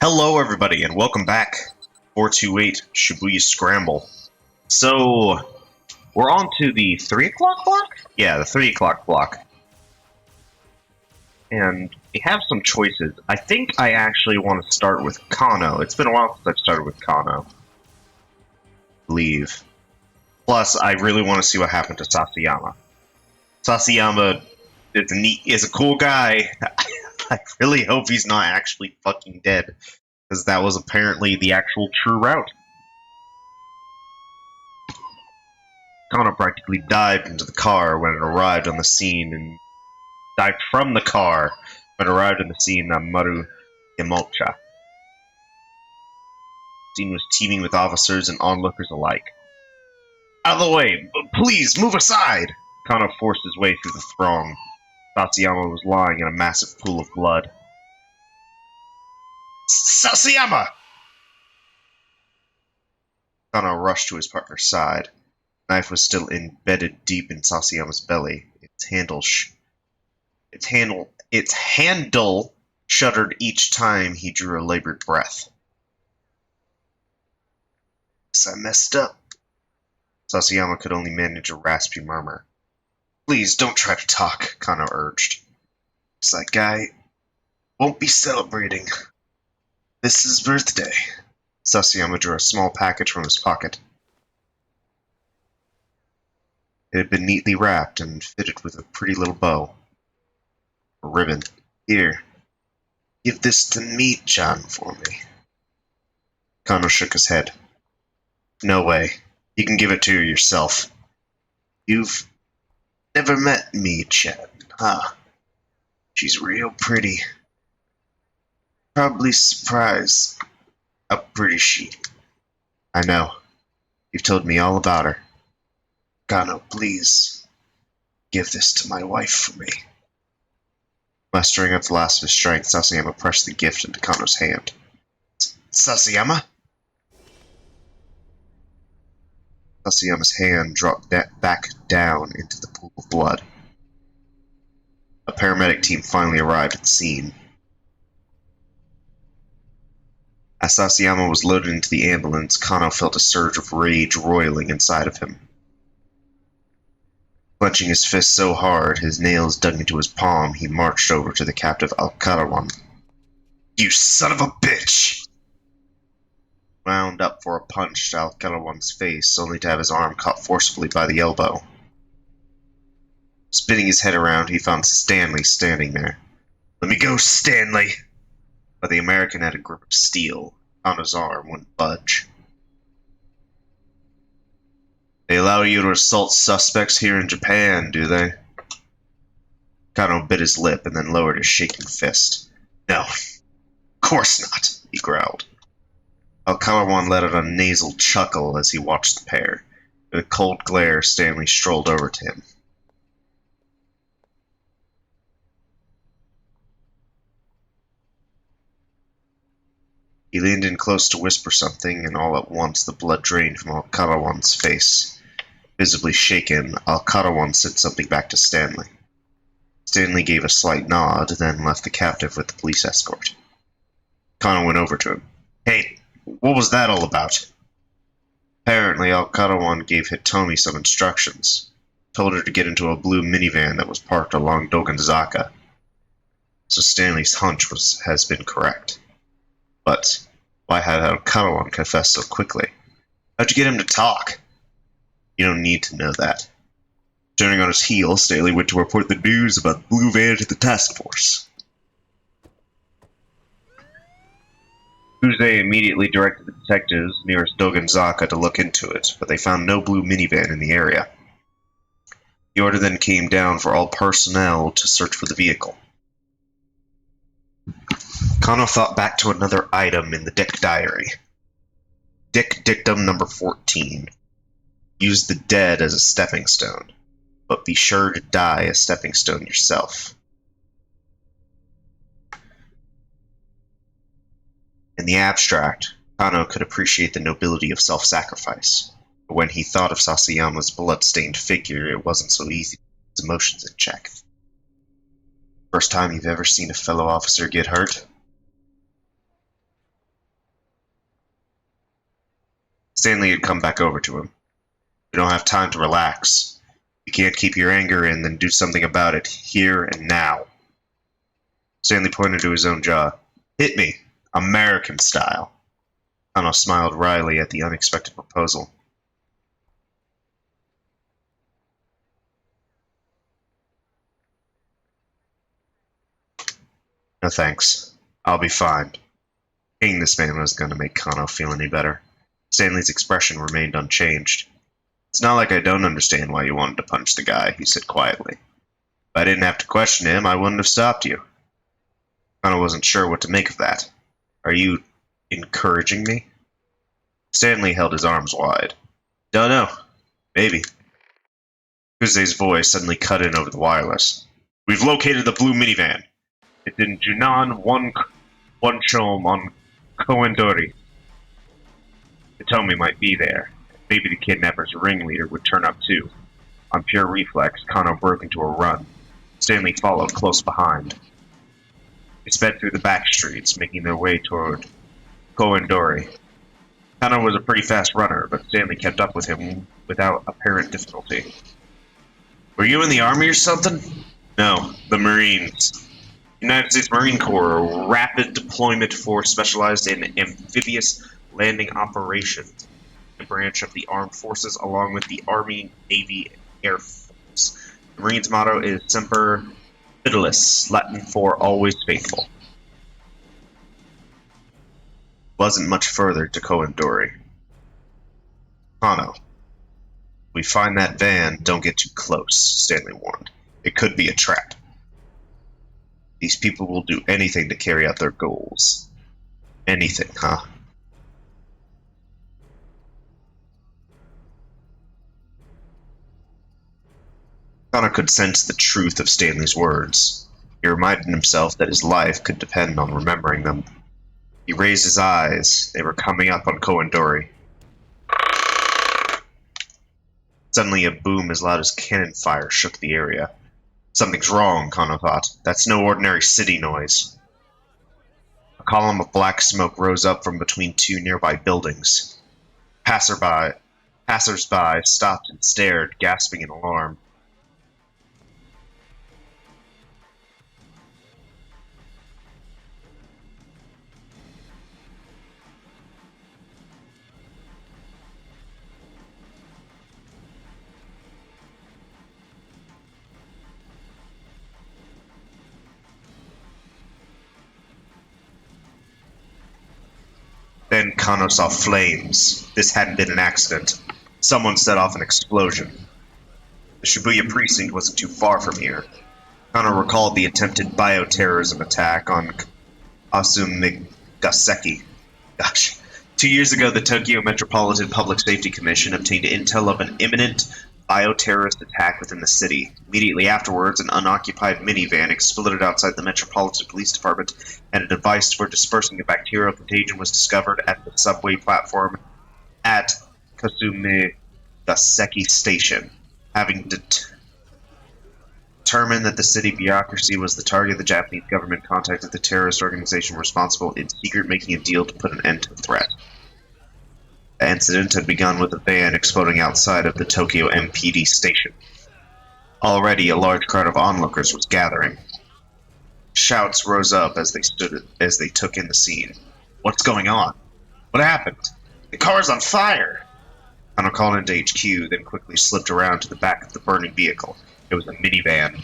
Hello everybody and welcome back 428 Shibuya Scramble. So, we're on to the 3 o'clock block? Yeah, the 3 o'clock block. And we have some choices. I think I actually want to start with Kano. It's been a while since I've started with Kano. Leave. Plus, I really want to see what happened to Sasayama. Sasayama is a cool guy. I really hope he's not actually fucking dead, because that was apparently the actual true route. Kana practically dived into the car when it arrived on the scene, and dived from the car when it arrived on the scene on Maru Yamolcha. The scene was teeming with officers and onlookers alike. Out of the way! Please, move aside! Kana forced his way through the throng. Sasayama was lying in a massive pool of blood. Sasayama! Kana rushed to his partner's side. The knife was still embedded deep in Sasayama's belly. Its handle shuddered each time he drew a labored breath. Guess I messed up. Sasayama could only manage a raspy murmur. Please, don't try to talk, Kana urged. That guy won't be celebrating. This is his birthday. Sasayama drew a small package from his pocket. It had been neatly wrapped and fitted with a pretty little bow. A ribbon. Here, give this to me, John, for me. Kano shook his head. No way. You can give it to her yourself. You've never met me, Chan, huh? She's real pretty. Probably surprised how pretty she. I know. You've told me all about her. Kano, please, give this to my wife for me. Mustering up the last of his strength, Sasayama pressed the gift into Kano's hand. Sasayama? Sasayama's hand dropped back down into the pool of blood. A paramedic team finally arrived at the scene. As Sasayama was loaded into the ambulance, Kano felt a surge of rage roiling inside of him. Clenching his fist so hard, his nails dug into his palm, he marched over to the captive Alcarawan. You son of a bitch! Wound up for a punch to Alcarawan's face, only to have his arm caught forcefully by the elbow. Spinning his head around, he found Stanley standing there. Let me go, Stanley! But the American had a grip of steel. Kano's arm wouldn't budge. They allow you to assault suspects here in Japan, do they? Kano bit his lip and then lowered his shaking fist. No, of course not, he growled. Alcalawan let out a nasal chuckle as he watched the pair. With a cold glare, Stanley strolled over to him. He leaned in close to whisper something, and all at once the blood drained from Alcarawan's face. Visibly shaken, Alcarawan said something back to Stanley. Stanley gave a slight nod, then left the captive with the police escort. Kano went over to him. Hey, what was that all about? Apparently, Alcarawan gave Hitomi some instructions. Told her to get into a blue minivan that was parked along Doganzaka. So Stanley's hunch has been correct. But why had Alcarawan confess so quickly? How'd you get him to talk? You don't need to know that. Turning on his heel, Stanley went to report the news about the blue van to the task force. Tuesday immediately directed the detectives nearest Doganzaka to look into it, but they found no blue minivan in the area. The order then came down for all personnel to search for the vehicle. Kano thought back to another item in the Dick diary. Dick Dictum number 14. Use the dead as a stepping stone, but be sure to die a stepping stone yourself. In the abstract, Kano could appreciate the nobility of self-sacrifice, but when he thought of Sasayama's blood-stained figure, it wasn't so easy to keep his emotions in check. First time you've ever seen a fellow officer get hurt? Stanley had come back over to him. "You don't have time to relax. You can't keep your anger in, then do something about it, here and now." Stanley pointed to his own jaw. "Hit me, American style." Kano smiled wryly at the unexpected proposal. "No thanks. I'll be fine." Hitting this man was going to make Kano feel any better. Stanley's expression remained unchanged. "It's not like I don't understand why you wanted to punch the guy," he said quietly. "If I didn't have to question him, I wouldn't have stopped you." Kano wasn't sure what to make of that. "Are you encouraging me?" Stanley held his arms wide. "Don't know. Maybe." Kuze's voice suddenly cut in over the wireless. "We've located the Blue Minivan. It's in Junan Wonchom on Koendori. Hitomi might be there. Maybe the kidnapper's ringleader would turn up too." On pure reflex, Kano broke into a run. Stanley followed close behind. They sped through the back streets, making their way toward Koendori. Kano was a pretty fast runner, but Stanley kept up with him without apparent difficulty. "Were you in the army or something?" "No, the Marines. United States Marine Corps, a rapid deployment force specialized in amphibious landing operations, a branch of the armed forces along with the Army, Navy, Air Force. The Marines' motto is Semper Fidelis, Latin for always faithful." Wasn't much further to Koendori. "Kano, we find that van, don't get too close," Stanley warned. "It could be a trap. These people will do anything to carry out their goals." "Anything, huh?" Kano could sense the truth of Stanley's words. He reminded himself that his life could depend on remembering them. He raised his eyes. They were coming up on Koendori. Suddenly, a boom as loud as cannon fire shook the area. Something's wrong, Kano thought. That's no ordinary city noise. A column of black smoke rose up from between two nearby buildings. Passersby stopped and stared, gasping in alarm. Then Kano saw flames. This hadn't been an accident. Someone set off an explosion. The Shibuya precinct wasn't too far from here. Kano recalled the attempted bioterrorism attack on Asumigaseki. Gosh. 2 years ago, the Tokyo Metropolitan Public Safety Commission obtained intel of an imminent bioterrorist attack within the city. Immediately afterwards, an unoccupied minivan exploded outside the Metropolitan Police Department, and a device for dispersing a bacterial contagion was discovered at the subway platform at Kasumigaseki Station. Having determined that the city bureaucracy was the target, the Japanese government contacted the terrorist organization responsible in secret, making a deal to put an end to the threat. The incident had begun with a van exploding outside of the Tokyo MPD station. Already, a large crowd of onlookers was gathering. Shouts rose up as they took in the scene. "What's going on? What happened? The car's on fire!" Kano called into HQ, then quickly slipped around to the back of the burning vehicle. It was a minivan.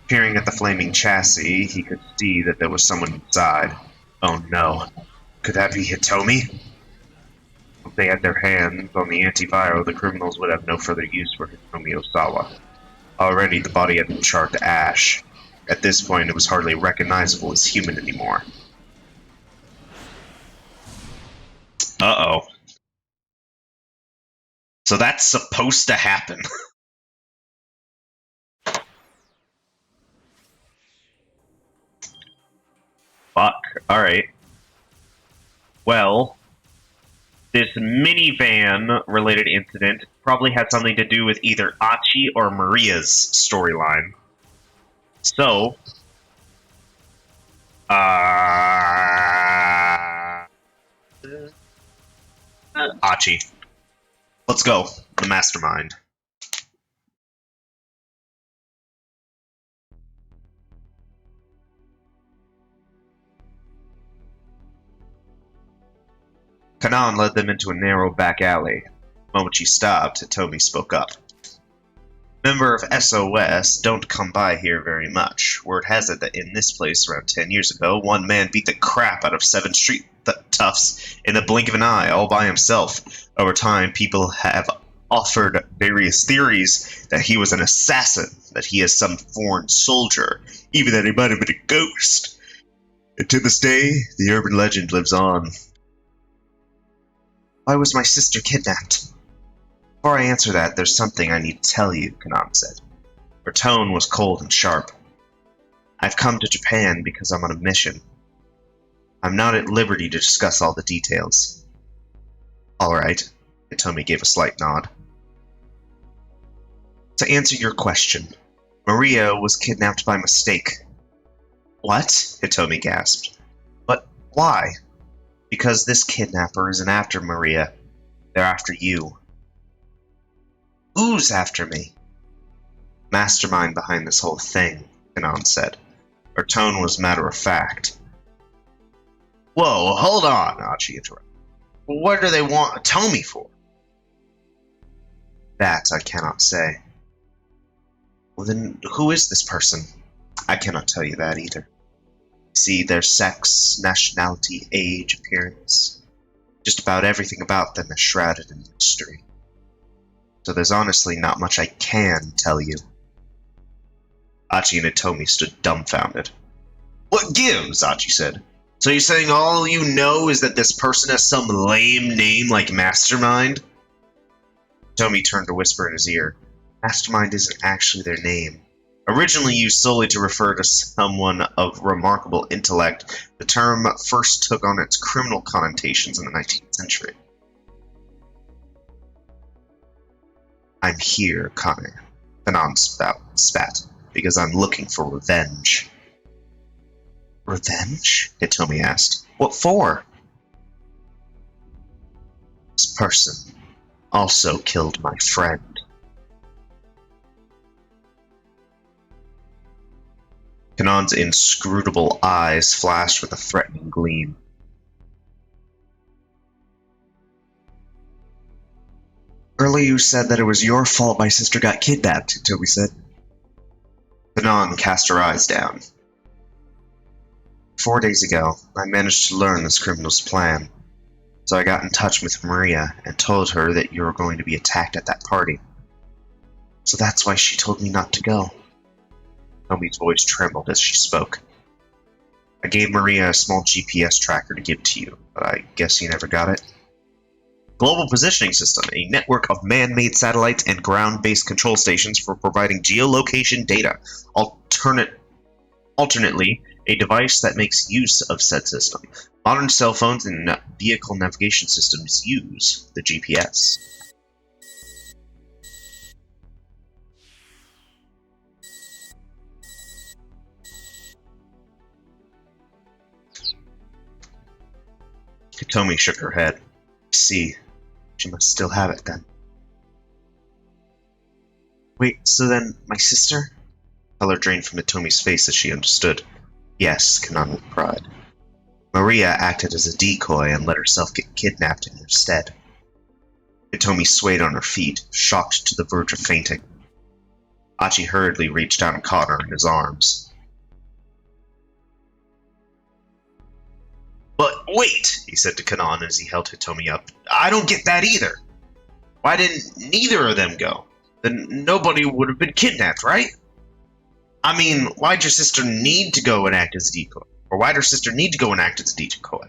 Peering at the flaming chassis, he could see that there was someone inside. Oh no. Could that be Hitomi? If they had their hands on the antiviral, the criminals would have no further use for Hitomi Osawa. Already, the body had been charred to ash. At this point, it was hardly recognizable as human anymore. Uh-oh. So that's supposed to happen. Fuck. Alright. Well, this minivan-related incident probably had something to do with either Achi or Maria's storyline. So, Achi. Let's go. The mastermind. Canaan led them into a narrow back alley. The moment she stopped, Hitomi spoke up. Member of SOS don't come by here very much. Word has it that in this place around 10 years ago, one man beat the crap out of 7 street toughs in the blink of an eye, all by himself. Over time, people have offered various theories that he was an assassin, that he is some foreign soldier, even that he might have been a ghost. And to this day, the urban legend lives on. Why was my sister kidnapped? Before I answer that, there's something I need to tell you, Canaan said. Her tone was cold and sharp. I've come to Japan because I'm on a mission. I'm not at liberty to discuss all the details. All right, Hitomi gave a slight nod. To answer your question, Maria was kidnapped by mistake. What? Hitomi gasped. But why? Because this kidnapper isn't after Maria. They're after you. Who's after me? Mastermind behind this whole thing, Canaan said. Her tone was matter-of-fact. Whoa, hold on, Achi interrupted. What do they want Hitomi for? That I cannot say. Well then, who is this person? I cannot tell you that either. See their sex, nationality, age, appearance. Just about everything about them is shrouded in mystery. So there's honestly not much I can tell you. Achi and Hitomi stood dumbfounded. What gives? Achi said. So you're saying all you know is that this person has some lame name like Mastermind? Hitomi turned to whisper in his ear. Mastermind isn't actually their name. Originally used solely to refer to someone of remarkable intellect, the term first took on its criminal connotations in the 19th century. I'm here, Canaan spat, because I'm looking for revenge. Revenge? Hitomi asked. What for? This person also killed my friend. Canaan's inscrutable eyes flashed with a threatening gleam. Earlier you said that it was your fault my sister got kidnapped, Hitomi said. Canaan cast her eyes down. 4 days ago, I managed to learn this criminal's plan, so I got in touch with Maria and told her that you were going to be attacked at that party. So that's why she told me not to go. Hitomi's voice trembled as she spoke. I gave Maria a small GPS tracker to give to you, but I guess you never got it. Global Positioning System, a network of man-made satellites and ground-based control stations for providing geolocation data. Alternately, a device that makes use of said system. Modern cell phones and vehicle navigation systems use the GPS. Hitomi shook her head. I see. She must still have it then. Wait, so then my sister? Color drained from Hitomi's face as she understood. Yes, Canaan with pride. Maria acted as a decoy and let herself get kidnapped in your stead. Hitomi swayed on her feet, shocked to the verge of fainting. Achi hurriedly reached out and caught her in his arms. But wait, he said to Canaan as he held Hitomi up. I don't get that either. Why didn't neither of them go? Then nobody would have been kidnapped, right? I mean, why'd your sister need to go and act as a decoy? Or why'd her sister need to go and act as a decoy?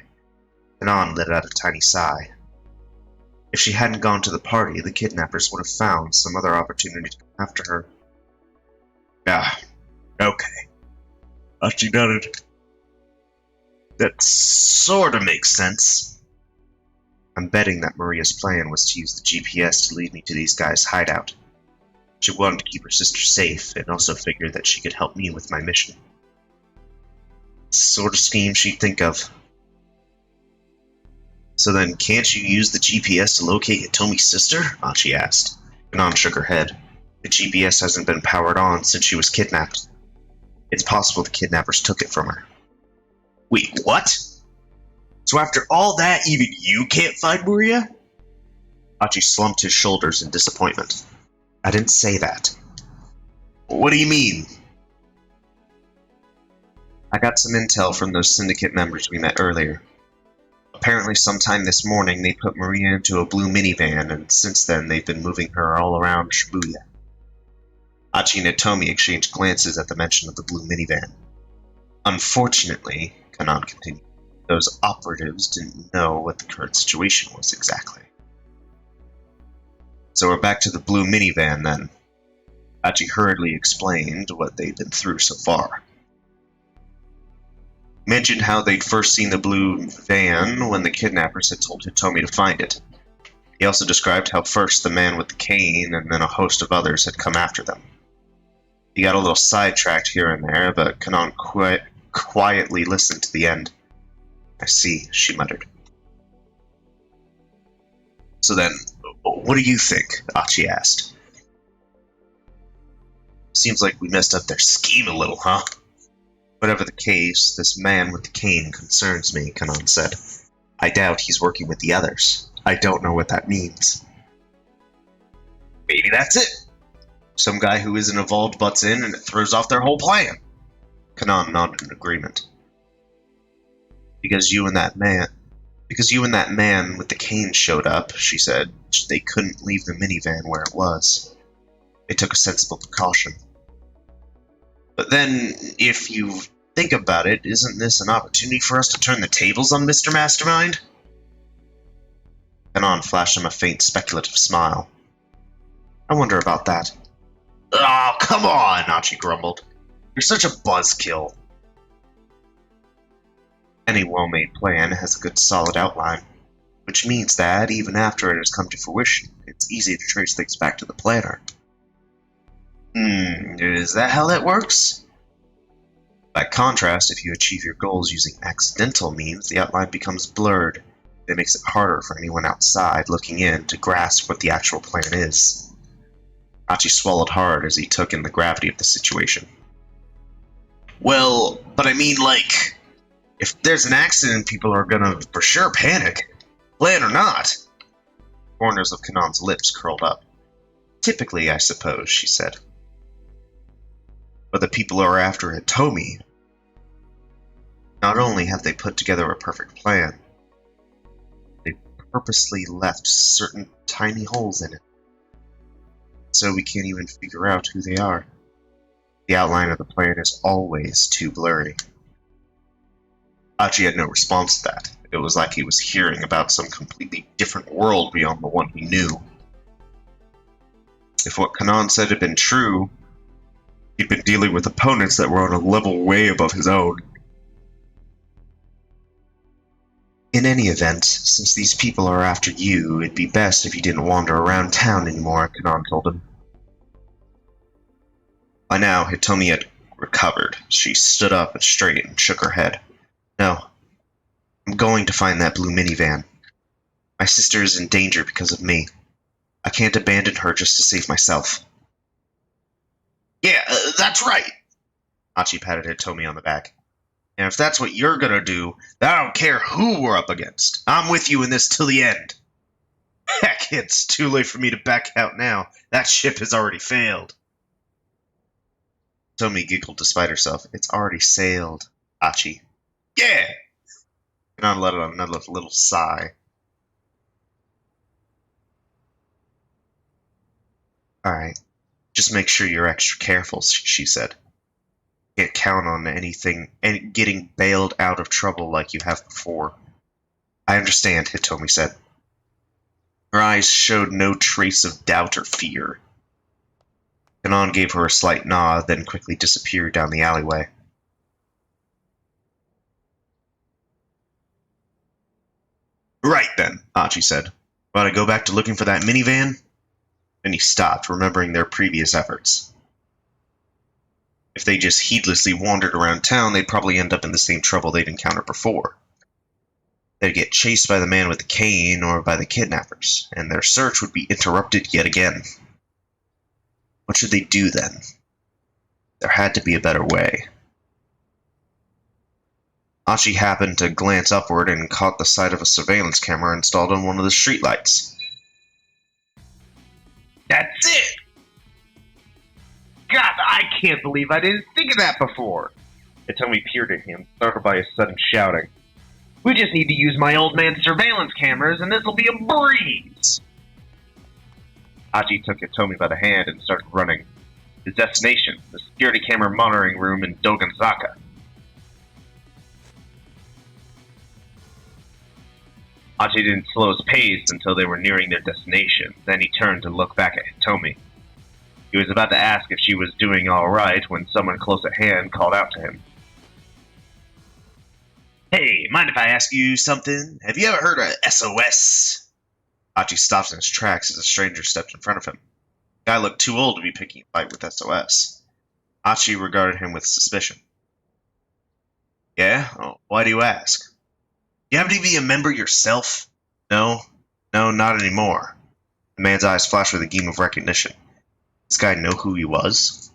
Canaan let out a tiny sigh. If she hadn't gone to the party, the kidnappers would have found some other opportunity to come after her. Ah, okay. Achi nodded. That sorta makes sense. I'm betting that Maria's plan was to use the GPS to lead me to these guys' hideout. She wanted to keep her sister safe, and also figured that she could help me with my mission. It's the sort of scheme she'd think of. So then, can't you use the GPS to locate Hitomi's sister? Achi asked. Canaan shook her head. The GPS hasn't been powered on since she was kidnapped. It's possible the kidnappers took it from her. Wait, what? So after all that, even you can't find Maria? Achi slumped his shoulders in disappointment. I didn't say that. What do you mean? I got some intel from those syndicate members we met earlier. Apparently sometime this morning they put Maria into a blue minivan, and since then they've been moving her all around Shibuya. Achi and Hitomi exchanged glances at the mention of the blue minivan. Unfortunately, Canaan continued, those operatives didn't know what the current situation was exactly. So we're back to the blue minivan then. Achi hurriedly explained what they'd been through so far. Mentioned how they'd first seen the blue van when the kidnappers had told Hitomi to find it. He also described how first the man with the cane and then a host of others had come after them. He got a little sidetracked here and there, but Canaan quietly listened to the end. I see, she muttered. So then, what do you think? Achi asked. Seems like we messed up their scheme a little, huh? Whatever the case, this man with the cane concerns me, Canaan said. I doubt he's working with the others. I don't know what that means. Maybe that's it. Some guy who isn't involved butts in and it throws off their whole plan. Canaan nodded in agreement. Because you and that man with the cane showed up, she said, they couldn't leave the minivan where it was. They took a sensible precaution. But then, if you think about it, isn't this an opportunity for us to turn the tables on Mr. Mastermind? Canaan flashed him a faint speculative smile. I wonder about that. Oh, come on, Achi grumbled. You're such a buzzkill. Any well-made plan has a good solid outline, which means that, even after it has come to fruition, it's easy to trace things back to the planner. Is that how that works? By contrast, if you achieve your goals using accidental means, the outline becomes blurred. It makes it harder for anyone outside looking in to grasp what the actual plan is. Achi swallowed hard as he took in the gravity of the situation. Well, but I mean, like, if there's an accident, people are gonna for sure panic. Plan or not. The corners of Canaan's lips curled up. Typically, I suppose, she said. But the people who are after Hitomi, not only have they put together a perfect plan, they purposely left certain tiny holes in it. So we can't even figure out who they are. The outline of the plan is always too blurry. Achi had no response to that. It was like he was hearing about some completely different world beyond the one he knew. If what Canaan said had been true, he'd been dealing with opponents that were on a level way above his own. In any event, since these people are after you, it'd be best if you didn't wander around town anymore, Canaan told him. By now, Hitomi had recovered. She stood up and straight and shook her head. No. I'm going to find that blue minivan. My sister is in danger because of me. I can't abandon her just to save myself. Yeah, that's right. Achi patted Hitomi on the back. And if that's what you're gonna do, then I don't care who we're up against. I'm with you in this till the end. Heck, it's too late for me to back out now. That ship has already failed. Hitomi giggled despite herself. It's already sailed, Achi. Yeah! Canaan let out another little sigh. Alright. Just make sure you're extra careful, she said. Can't count on anything and getting bailed out of trouble like you have before. I understand, Hitomi said. Her eyes showed no trace of doubt or fear. Canaan gave her a slight nod, then quickly disappeared down the alleyway. Right then, Achi said. Want to go back to looking for that minivan? Then he stopped, remembering their previous efforts. If they just heedlessly wandered around town, they'd probably end up in the same trouble they'd encountered before. They'd get chased by the man with the cane or by the kidnappers, and their search would be interrupted yet again. What should they do then? There had to be a better way. Achi happened to glance upward and caught the sight of a surveillance camera installed on one of the streetlights. That's it! God, I can't believe I didn't think of that before! Hitomi peered at him, startled by his sudden shouting. We just need to use my old man's surveillance cameras and this'll be a breeze! Achi took Hitomi by the hand and started running. His destination, the security camera monitoring room in Doganzaka. Achi didn't slow his pace until they were nearing their destination. Then he turned to look back at Hitomi. He was about to ask if she was doing all right when someone close at hand called out to him. Hey, mind if I ask you something? Have you ever heard of SOS? Achi stopped in his tracks as a stranger stepped in front of him. The guy looked too old to be picking a fight with SOS. Achi regarded him with suspicion. Yeah? Oh, why do you ask? You happen to be a member yourself? No, not anymore. The man's eyes flashed with a gleam of recognition. This guy know who he was?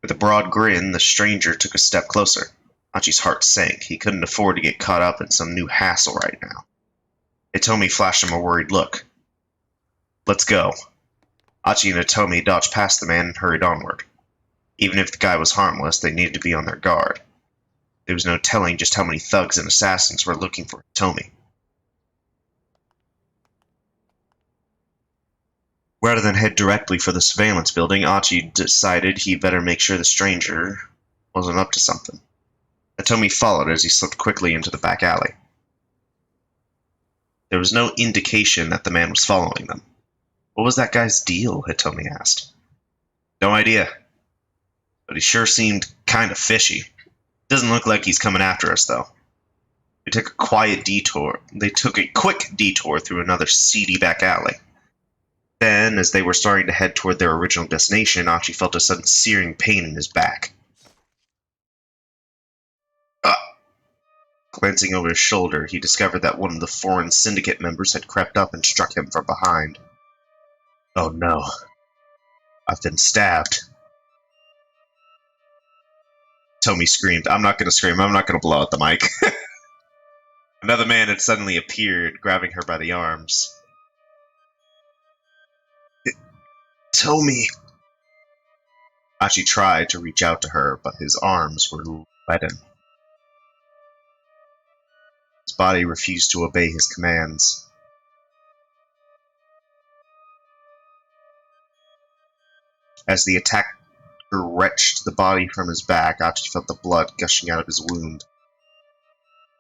With a broad grin, the stranger took a step closer. Achi's heart sank. He couldn't afford to get caught up in some new hassle right now. Hitomi flashed him a worried look. Let's go. Achi and Hitomi dodged past the man and hurried onward. Even if the guy was harmless, they needed to be on their guard. There was no telling just how many thugs and assassins were looking for Hitomi. Rather than head directly for the surveillance building, Achi decided he better make sure the stranger wasn't up to something. Hitomi followed as he slipped quickly into the back alley. There was no indication that the man was following them. What was that guy's deal? Hitomi asked. No idea. But he sure seemed kind of fishy. Doesn't look like he's coming after us, though. They took a quick detour through another seedy back alley. Then, as they were starting to head toward their original destination, Achi felt a sudden searing pain in his back. Glancing over his shoulder, he discovered that one of the foreign syndicate members had crept up and struck him from behind. Oh no. I've been stabbed. Hitomi screamed. I'm not going to scream. I'm not going to blow out the mic. Another man had suddenly appeared, grabbing her by the arms. Hitomi. Achi tried to reach out to her, but his arms were leaden. His body refused to obey his commands. As the attacker wrenched the body from his back, Achi felt the blood gushing out of his wound.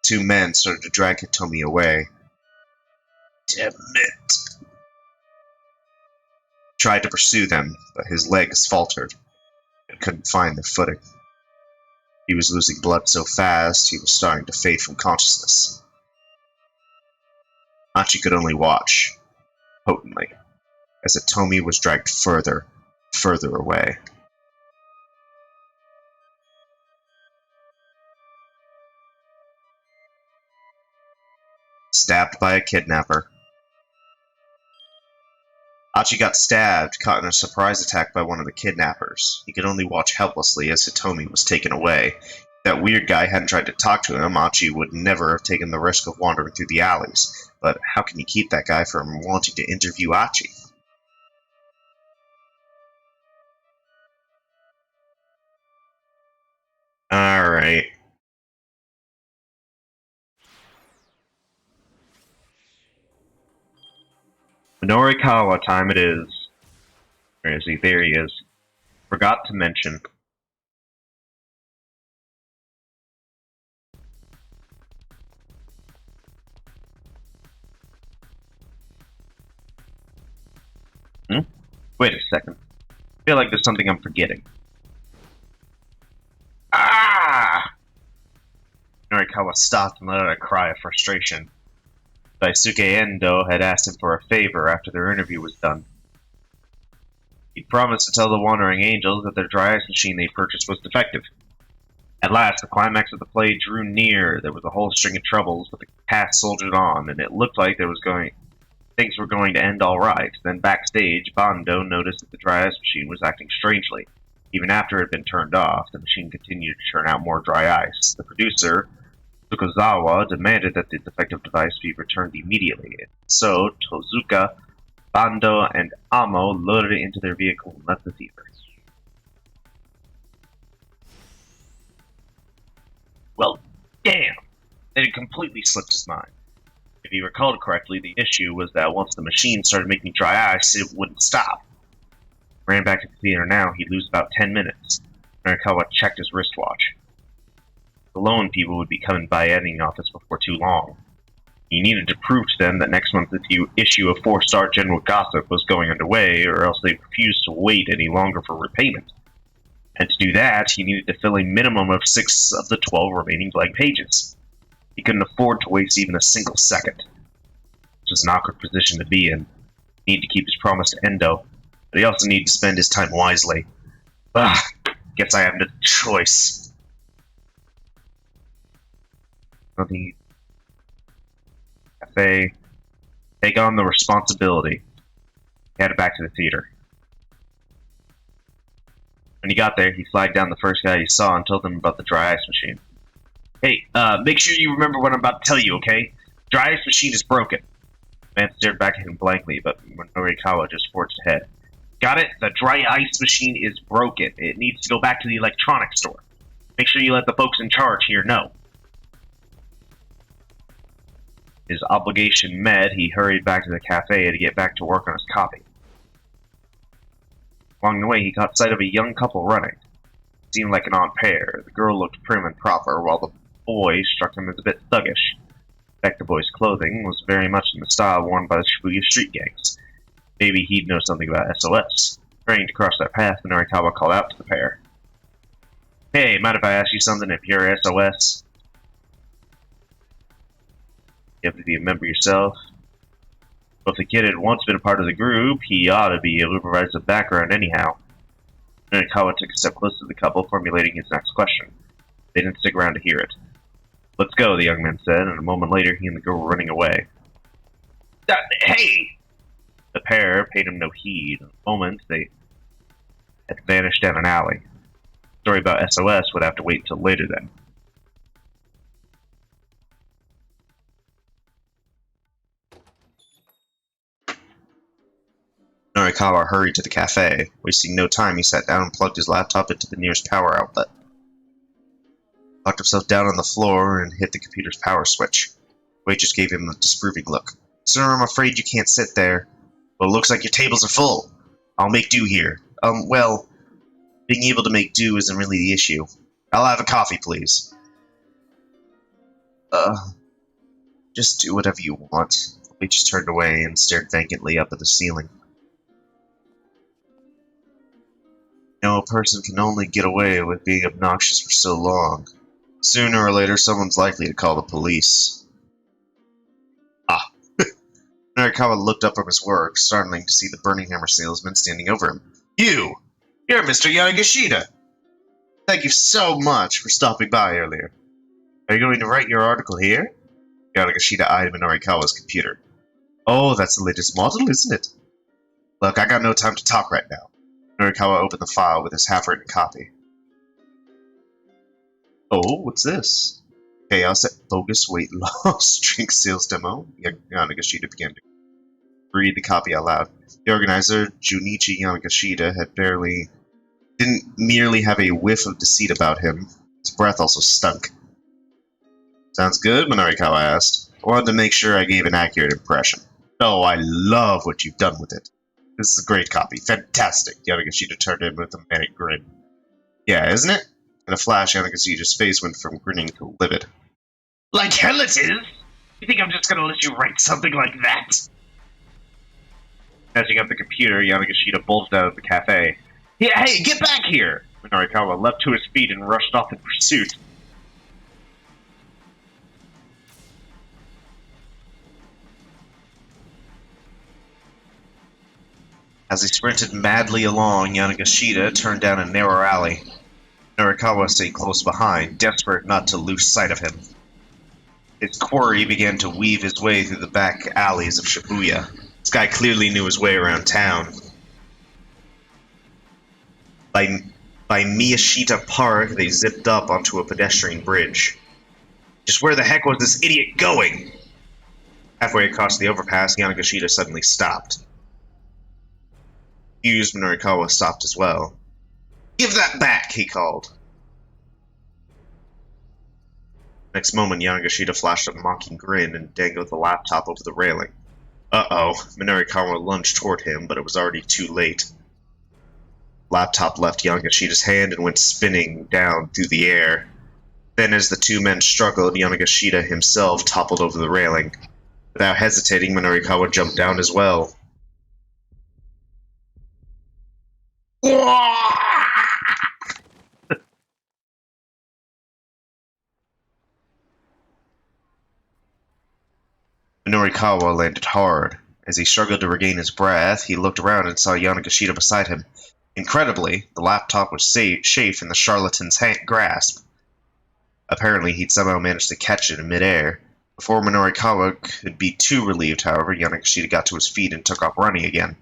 Two men started to drag Hitomi away. Damn it! He tried to pursue them, but his legs faltered and couldn't find their footing. He was losing blood so fast, he was starting to fade from consciousness. Achi could only watch, potently, as Hitomi was dragged further away. Stabbed by a kidnapper. Achi got stabbed, caught in a surprise attack by one of the kidnappers. He could only watch helplessly as Hitomi was taken away. If that weird guy hadn't tried to talk to him, Achi would never have taken the risk of wandering through the alleys. But how can you keep that guy from wanting to interview Achi? Alright. Minorikawa time it is. Where is he? There he is. Forgot to mention. Wait a second. I feel like there's something I'm forgetting. Ah! Norikawa stopped and let out a cry of frustration. Daisuke Endo had asked him for a favor after their interview was done. He'd promised to tell the Wandering Angels that their dry ice machine they purchased was defective. At last, the climax of the play drew near. There was a whole string of troubles, but the cast soldiered on, and it looked like things were going to end all right. Then backstage, Bando noticed that the dry ice machine was acting strangely. Even after it had been turned off, the machine continued to churn out more dry ice. The producer, Osawa, demanded that the defective device be returned immediately. So, Tozuka, Bando, and Amo loaded it into their vehicle and left the theater. Well, damn! It had completely slipped his mind. If he recalled correctly, the issue was that once the machine started making dry ice, it wouldn't stop. Ran back to the theater now, he'd lose about 10 minutes. Narikawa checked his wristwatch. The loan people would be coming by editing office before too long. He needed to prove to them that next month's issue of 4-Star General Gossip was going underway, or else they'd refuse to wait any longer for repayment. And to do that, he needed to fill a minimum of 6 of the 12 remaining blank pages. He couldn't afford to waste even a single second. It was an awkward position to be in. He needed to keep his promise to Endo, but he also needed to spend his time wisely. Guess I have no choice. The cafe, take on the responsibility. He headed back to the theater. When he got there, he flagged down the first guy he saw and told them about the dry ice machine. Hey, make sure you remember what I'm about to tell you, okay? Dry ice machine is broken. The man stared back at him blankly, but Norikawa just forged ahead. Got it? The dry ice machine is broken. It needs to go back to the electronics store. Make sure you let the folks in charge here know. His obligation met, he hurried back to the cafe to get back to work on his copy. Along the way, he caught sight of a young couple running. It seemed like an odd pair. The girl looked prim and proper, while the boy struck him as a bit thuggish. In fact, the boy's clothing was very much in the style worn by the Shibuya street gangs. Maybe he'd know something about SOS. Hurrying to cross their path, Norikawa called out to the pair. Hey, mind if I ask you something if you're SOS? You have to be a member yourself. Well, if the kid had once been a part of the group, he ought to be able to provide some background anyhow. Norikawa took a step closer to the couple, formulating his next question. They didn't stick around to hear it. Let's go, the young man said, and a moment later he and the girl were running away. Hey! The pair paid him no heed. In a moment, they had vanished down an alley. The story about SOS would have to wait until later then. Norikawa hurried to the cafe. Wasting no time, he sat down and plugged his laptop into the nearest power outlet. Locked himself down on the floor and hit the computer's power switch. Waitress gave him a disapproving look. Sir, I'm afraid you can't sit there. Well, it looks like your tables are full. I'll make do here. Well, being able to make do isn't really the issue. I'll have a coffee, please. Just do whatever you want. The waitress turned away and stared vacantly up at the ceiling. A person can only get away with being obnoxious for so long. Sooner or later, someone's likely to call the police. Norikawa looked up from his work, startling to see the Burning Hammer salesman standing over him. You're Mr. Yanagashita! Thank you so much for stopping by earlier. Are you going to write your article here? Yanagashita eyed Norikawa's computer. Oh, that's the latest model, isn't it? Look, I got no time to talk right now. Norikawa opened the file with his half-written copy. Oh, what's this? Chaos at bogus weight loss drink sales demo? Yanagashita began to read the copy out loud. The organizer, Junichi Yanagashita, didn't merely have a whiff of deceit about him, his breath also stunk. Sounds good? Norikawa asked. I wanted to make sure I gave an accurate impression. Oh, I love what you've done with it. This is a great copy. Fantastic! Yanagashita turned to him with a manic grin. Yeah, isn't it? In a flash, Yanagashita's face went from grinning to livid. Like hell it is! You think I'm just gonna let you write something like that? Snatching up the computer, Yanagashita bulged out of the cafe. Yeah, hey, get back here! Norikawa leapt to his feet and rushed off in pursuit. As he sprinted madly along, Yanagashita turned down a narrow alley. Norikawa stayed close behind, desperate not to lose sight of him. His quarry began to weave his way through the back alleys of Shibuya. This guy clearly knew his way around town. By Miyashita Park, they zipped up onto a pedestrian bridge. Just where the heck was this idiot going? Halfway across the overpass, Yanagashita suddenly stopped. Confused, Norikawa stopped as well. "Give that back," he called. Next moment, Yanagashita flashed a mocking grin and dangled the laptop over the railing. Uh-oh, Norikawa lunged toward him, but it was already too late. Laptop left Yanagashita's hand and went spinning down through the air. Then as the two men struggled, Yanagashita himself toppled over the railing. Without hesitating, Norikawa jumped down as well. Norikawa landed hard. As he struggled to regain his breath, he looked around and saw Yanagashita beside him. Incredibly, the laptop was safe in the charlatan's grasp. Apparently, he'd somehow managed to catch it in midair. Before Norikawa could be too relieved, however, Yanagashita got to his feet and took off running again.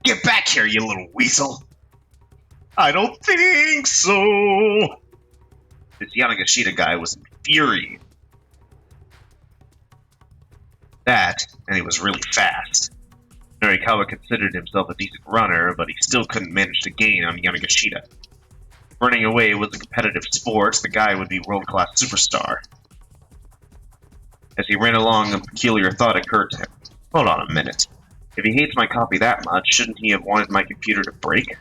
"Get back here, you little weasel!" "I don't think so!" This Yanagashita guy was infuriated. That, and he was really fast. Norikawa considered himself a decent runner, but he still couldn't manage to gain on Yanagashita. Running away was a competitive sport, the guy would be world-class superstar. As he ran along, a peculiar thought occurred to him. Hold on a minute. If he hates my copy that much, shouldn't he have wanted my computer to break?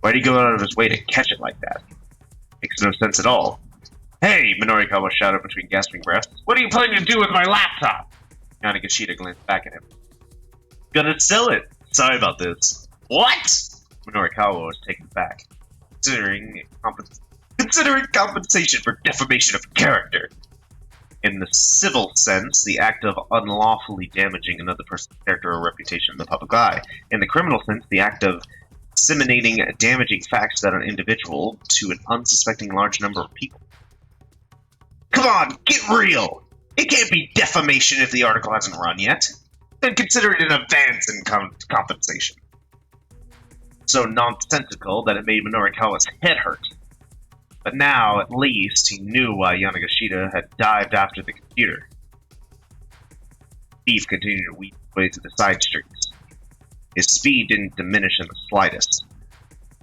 Why'd he go out of his way to catch it like that? Makes no sense at all. "Hey!" Norikawa shouted between gasping breaths. "What are you planning to do with my laptop?" Yanagashita glanced back at him. "Gonna sell it. Sorry about this." "What?" Norikawa was taken aback. Considering compensation for defamation of character. In the civil sense, the act of unlawfully damaging another person's character or reputation in the public eye. In the criminal sense, the act of disseminating damaging facts about an individual to an unsuspecting large number of people. Come on, get real! It can't be defamation if the article hasn't run yet. Then consider it an advance in compensation. So nonsensical that it made Norikawa's head hurt. But now, at least, he knew why Yanagashita had dived after the computer. Thief continued to weave his way through the side streets. His speed didn't diminish in the slightest.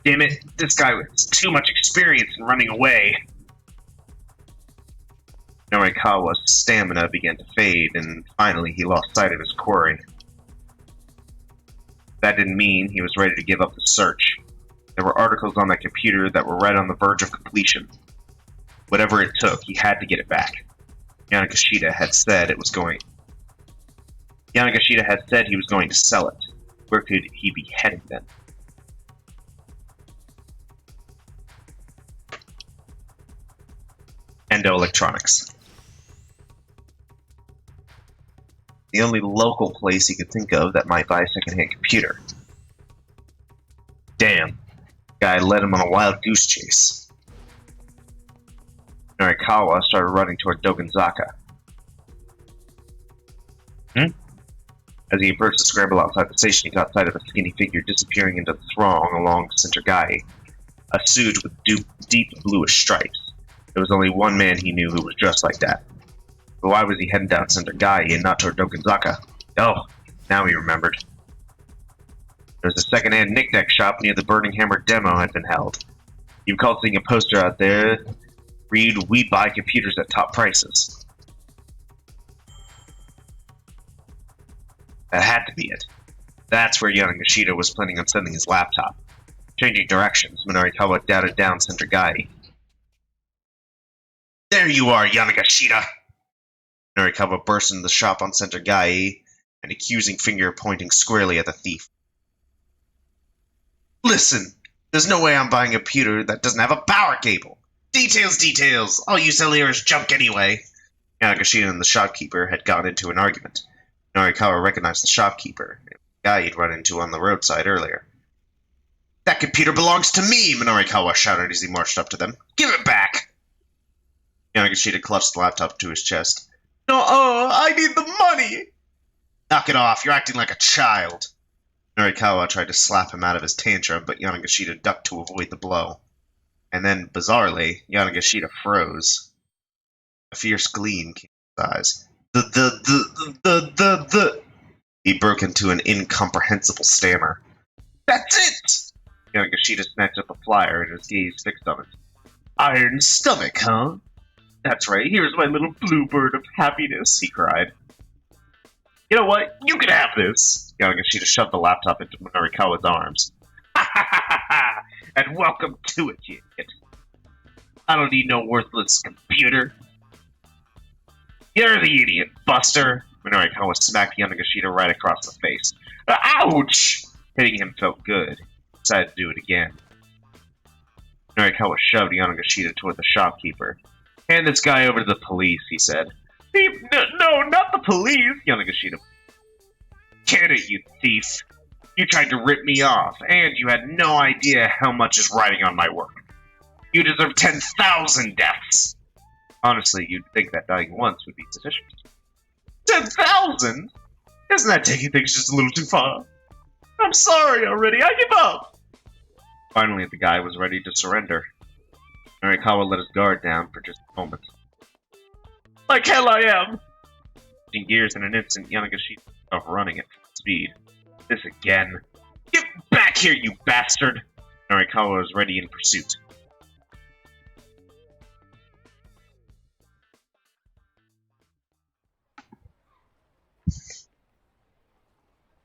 Damn it, this guy has too much experience in running away. Norikawa's stamina began to fade, and finally he lost sight of his quarry. That didn't mean he was ready to give up the search. There were articles on that computer that were right on the verge of completion. Whatever it took, he had to get it back. Yanagashita had said he was going to sell it. Where could he be heading then? Endo Electronics. The only local place he could think of that might buy a second-hand computer. Damn. Guy led him on a wild goose chase. Norikawa started running toward Dogonzaka. As he approached the scramble outside the station, he caught sight of a skinny figure disappearing into the throng along Center Gai, a suit with deep bluish stripes. There was only one man he knew who was dressed like that. But why was he heading down Center Gai and not toward Dogonzaka? Oh, now he remembered. There was a second-hand knick-knack shop near the Burning Hammer demo had been held. He recalled seeing a poster out there, read, "We buy computers at top prices." That had to be it. That's where Yanagashita was planning on sending his laptop. Changing directions, Norikawa darted down Center Gai. "There you are, Yanagashita!" Norikawa burst into the shop on Center Gai, an accusing finger pointing squarely at the thief. "Listen, there's no way I'm buying a computer that doesn't have a power cable. Details! All you sell here is junk anyway." Yanagashita and the shopkeeper had gotten into an argument. Norikawa recognized the shopkeeper, a guy he'd run into on the roadside earlier. That computer belongs to me, Minorikawa shouted as he marched up to them. Give it back! Yanagashita clutched the laptop to his chest. No, I need the money! Knock it off, you're acting like a child. Minorikawa tried to slap him out of his tantrum, but Yanagashita ducked to avoid the blow. And then, bizarrely, Yanagashita froze. A fierce gleam came in his eyes. He broke into an incomprehensible stammer. That's it! Yanagashita snatched up a flyer and his gaze fixed on it. Iron stomach, huh? That's right, here's my little bluebird of happiness, he cried. You know what? You can have this! Yanagashita shoved the laptop into Minorikawa's arms. Ha ha ha ha ha! And welcome to it, you idiot. I don't need no worthless computer. You're the idiot, Buster! Minorikawa smacked Yanagashita right across the face. Ouch! Hitting him felt good. He decided to do it again. Minorikawa shoved Yanagashita toward the shopkeeper. Hand this guy over to the police, he said. No, not the police, Yanagashita. Get it, you thief. You tried to rip me off, and you had no idea how much is riding on my work. You deserve 10,000 deaths. Honestly, you'd think that dying once would be sufficient. 10,000? Isn't that taking things just a little too far? I'm sorry already, I give up! Finally, the guy was ready to surrender. Minorikawa let his guard down for just a moment. Like hell I am! In gears in an instant, Yanagashita was off running at full speed. This again. Get back here, you bastard! Minorikawa was ready in pursuit.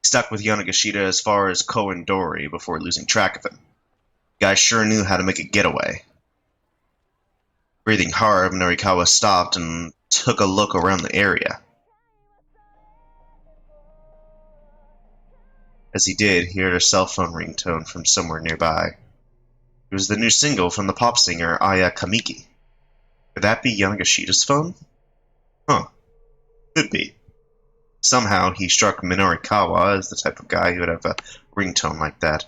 Stuck with Yanagashita as far as Koendori before losing track of him. The guy sure knew how to make a getaway. Breathing hard, Minorikawa stopped and took a look around the area. As he did, he heard a cell phone ringtone from somewhere nearby. It was the new single from the pop singer Aya Kamiki. Could that be Yanagashita's phone? Huh. Could be. Somehow, he struck Minorikawa as the type of guy who would have a ringtone like that.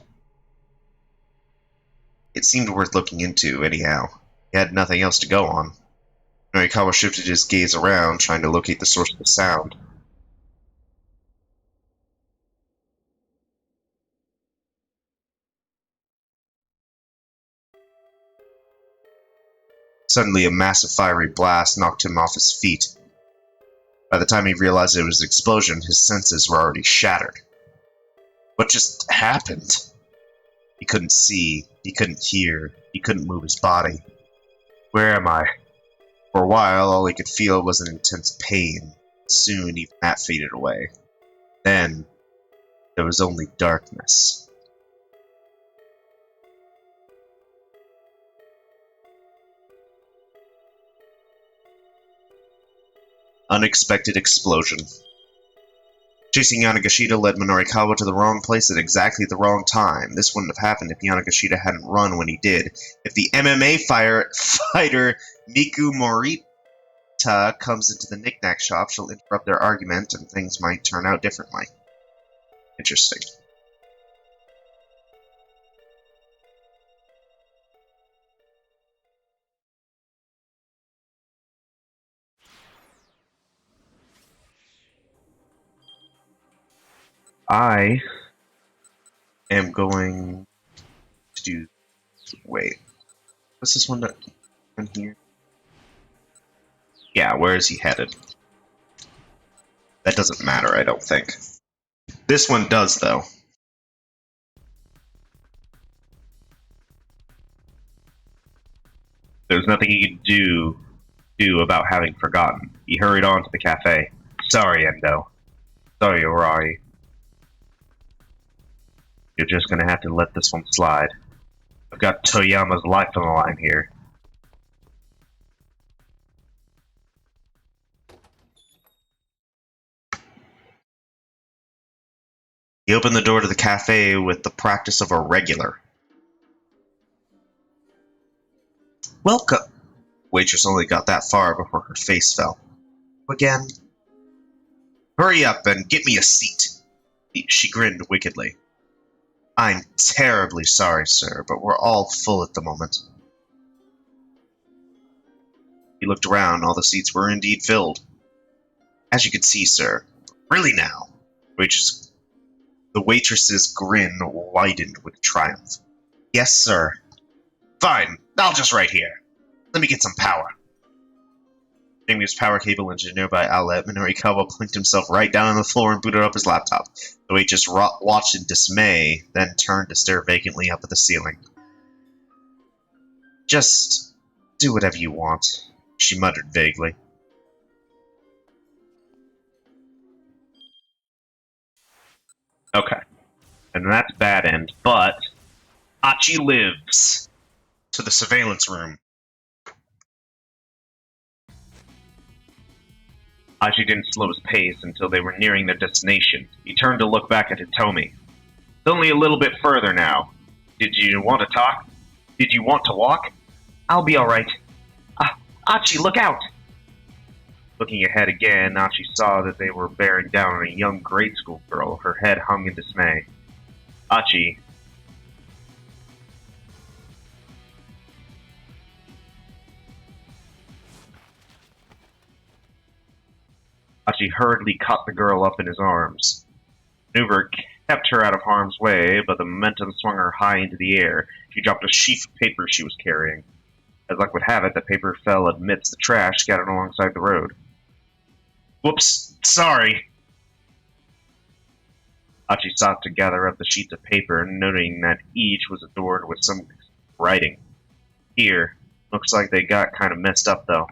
It seemed worth looking into, anyhow. He had nothing else to go on. Minorikawa shifted his gaze around, trying to locate the source of the sound. Suddenly, a massive fiery blast knocked him off his feet. By the time he realized it was an explosion, his senses were already shattered. What just happened? He couldn't see, he couldn't hear, he couldn't move his body. Where am I? For a while, all he could feel was an intense pain. Soon, even that faded away. Then, there was only darkness. Unexpected explosion. Chasing Yanagashita led Minorikawa to the wrong place at exactly the wrong time. This wouldn't have happened if Yanagashita hadn't run when he did. If the MMA fighter Miku Morita comes into the knick-knack shop, she'll interrupt their argument and things might turn out differently. Interesting. I am going to do... Wait. What's this one in here? Yeah, where is he headed? That doesn't matter, I don't think. This one does, though. There's nothing he could do about having forgotten. He hurried on to the cafe. Sorry, Endo. Sorry, Ori. You're just gonna have to let this one slide. I've got Toyama's life on the line here. He opened the door to the cafe with the practice of a regular. Welcome. Waitress only got that far before her face fell. Again? Hurry up and get me a seat. She grinned wickedly. I'm terribly sorry, sir, but we're all full at the moment. He looked around. All the seats were indeed filled. As you can see, sir. Really now? The waitress's grin widened with triumph. Yes, sir. Fine. I'll just write here. Let me get some power. Jamie his power cable into a nearby outlet. Minorikawa plinked himself right down on the floor and booted up his laptop. The waitress watched in dismay, then turned to stare vacantly up at the ceiling. Just do whatever you want, she muttered vaguely. Okay. And that's bad end, but Achi lives. To the surveillance room. Achi didn't slow his pace until they were nearing their destination. He turned to look back at Hitomi. It's only a little bit further now. Did you want to talk? Did you want to walk? I'll be alright. Achi, look out! Looking ahead again, Achi saw that they were bearing down on a young grade school girl. Her head hung in dismay. Achi hurriedly caught the girl up in his arms. Maneuver kept her out of harm's way, but the momentum swung her high into the air. She dropped a sheaf of paper she was carrying. As luck would have it, the paper fell amidst the trash scattered alongside the road. Whoops, sorry. Achi sought to gather up the sheets of paper, noting that each was adorned with some writing. Here, looks like they got kind of messed up, though.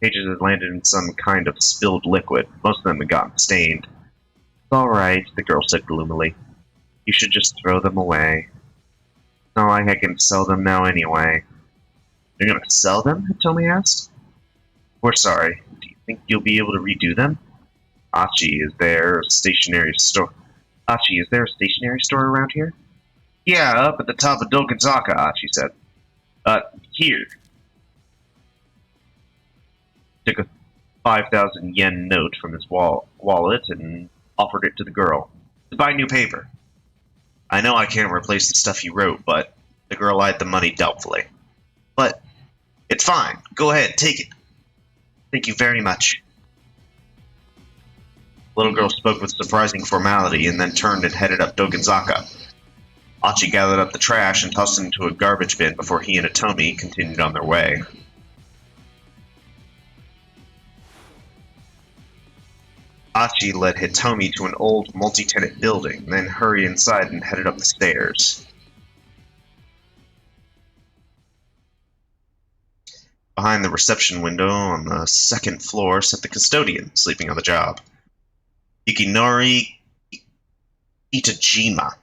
Pages had landed in some kind of spilled liquid. Most of them had gotten stained. It's all right, the girl said gloomily. You should just throw them away. It's not like I can sell them now anyway. You're gonna sell them? Hitomi asked. We're sorry. Do you think you'll be able to redo them? Achi, is there a stationery store around here? Yeah, up at the top of Dokenzaka, Achi said. Here. Took a 5,000 yen note from his wallet and offered it to the girl. To buy new paper. I know I can't replace the stuff you wrote, but the girl eyed the money doubtfully. But it's fine. Go ahead, take it. Thank you very much. The little girl spoke with surprising formality and then turned and headed up Dokenzaka. Achi gathered up the trash and tossed it into a garbage bin before he and Hitomi continued on their way. Achi led Hitomi to an old multi-tenant building, then hurried inside and headed up the stairs. Behind the reception window on the second floor sat the custodian, sleeping on the job. Yukinori Itajima.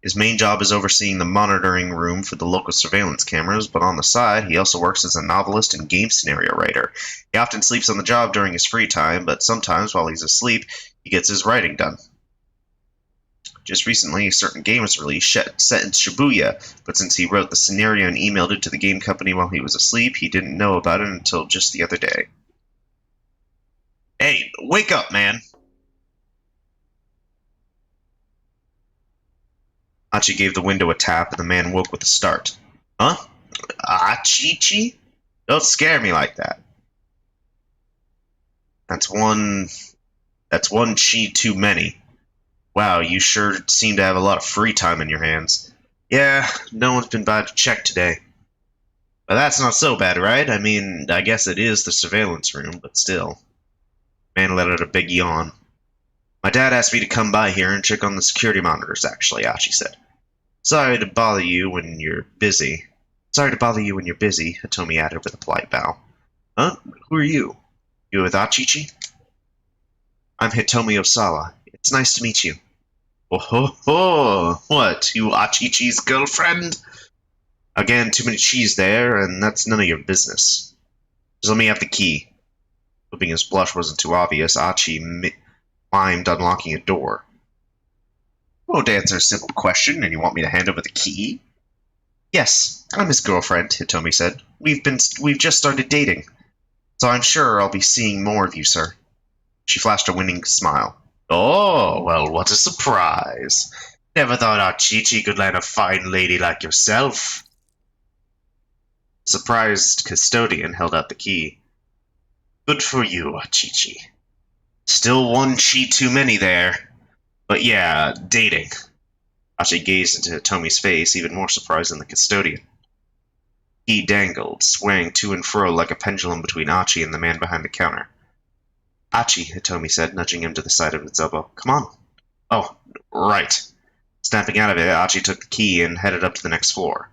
His main job is overseeing the monitoring room for the local surveillance cameras, but on the side, he also works as a novelist and game scenario writer. He often sleeps on the job during his free time, but sometimes while he's asleep, he gets his writing done. Just recently, a certain game was released set in Shibuya, but since he wrote the scenario and emailed it to the game company while he was asleep, he didn't know about it until just the other day. Hey, wake up, man! Achi gave the window a tap, and the man woke with a start. Huh? Achichi? Don't scare me like that. That's one chi too many. Wow, you sure seem to have a lot of free time in your hands. Yeah, no one's been by to check today. But that's not so bad, right? I mean, I guess it is the surveillance room, but still. Man let out a big yawn. My dad asked me to come by here and check on the security monitors, actually, Achi said. Sorry to bother you when you're busy. Sorry to bother you when you're busy, Hitomi added with a polite bow. Huh? Who are you? You with Achichi? I'm Hitomi Osawa. It's nice to meet you. Oh ho ho! What, you Achichi's girlfriend? Again, too many cheese there, and that's none of your business. Just let me have the key. Hoping his blush wasn't too obvious, Achi mimed unlocking a door. Won't answer a simple question, and you want me to hand over the key? Yes, I'm his girlfriend, Hitomi said. We've just started dating, so I'm sure I'll be seeing more of you, sir. She flashed a winning smile. Oh, well, what a surprise. Never thought Achichi could land a fine lady like yourself. Surprised custodian held out the key. Good for you, Achichi. Still one chi too many there. But yeah, dating. Achi gazed into Tomi's face, even more surprised than the custodian. He dangled, swaying to and fro like a pendulum between Achi and the man behind the counter. Achi, Hitomi said, nudging him to the side of his elbow. Come on. Oh, right. Snapping out of it, Achi took the key and headed up to the next floor.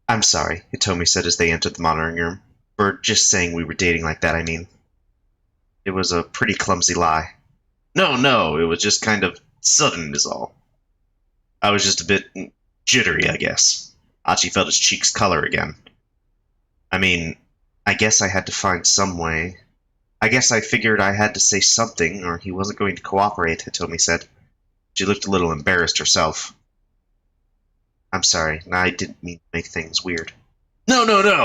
I'm sorry, Hitomi said as they entered the monitoring room. For just saying we were dating like that, I mean. It was a pretty clumsy lie. No, it was just kind of sudden is all. I was just a bit jittery, I guess. Achi felt his cheeks color again. I mean, I guess I had to find some way. I guess I figured I had to say something, or he wasn't going to cooperate, Hitomi said. She looked a little embarrassed herself. I'm sorry, I didn't mean to make things weird. No,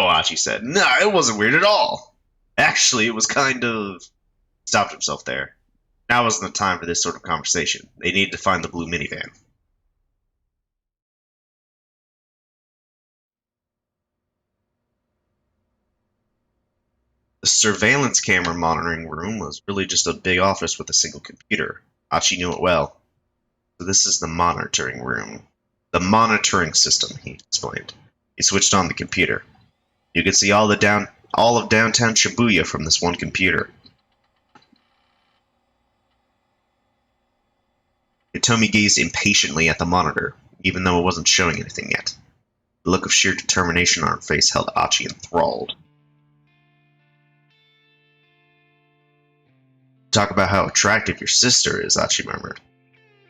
Achi said. No, it wasn't weird at all. Actually, it was kind of... He stopped himself there. Now wasn't the time for this sort of conversation. They needed to find the blue minivan. The surveillance camera monitoring room was really just a big office with a single computer. Achi knew it well. So this is the monitoring room. The monitoring system, he explained. He switched on the computer. You could see all of downtown Shibuya from this one computer. Hitomi gazed impatiently at the monitor, even though it wasn't showing anything yet. The look of sheer determination on her face held Achi enthralled. Talk about how attractive your sister is, Achi murmured.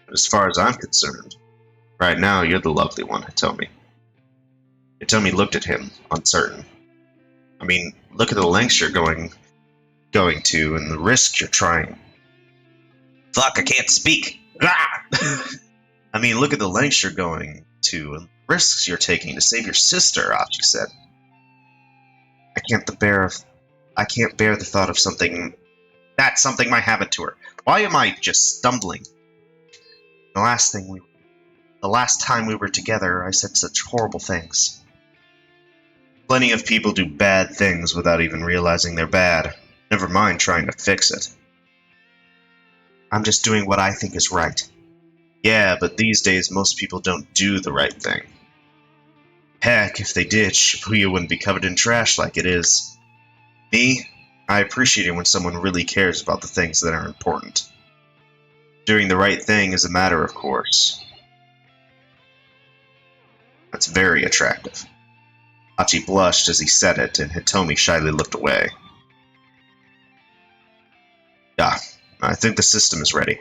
But as far as I'm concerned, right now you're the lovely one, Hitomi. Hitomi looked at him, uncertain. I mean, look at the lengths you're going to and the risks you're trying. Fuck, I can't speak! Ah! I mean, look at the lengths you're going to and the risks you're taking to save your sister, Achi said. I can't bear the thought of something might happen to her. Why am I just stumbling? The last time we were together, I said such horrible things. Plenty of people do bad things without even realizing they're bad. Never mind trying to fix it. I'm just doing what I think is right. Yeah, but these days most people don't do the right thing. Heck, if they did, Shibuya wouldn't be covered in trash like it is. Me? I appreciate it when someone really cares about the things that are important. Doing the right thing is a matter of course. That's very attractive. Achi blushed as he said it, and Hitomi shyly looked away. I think the system is ready.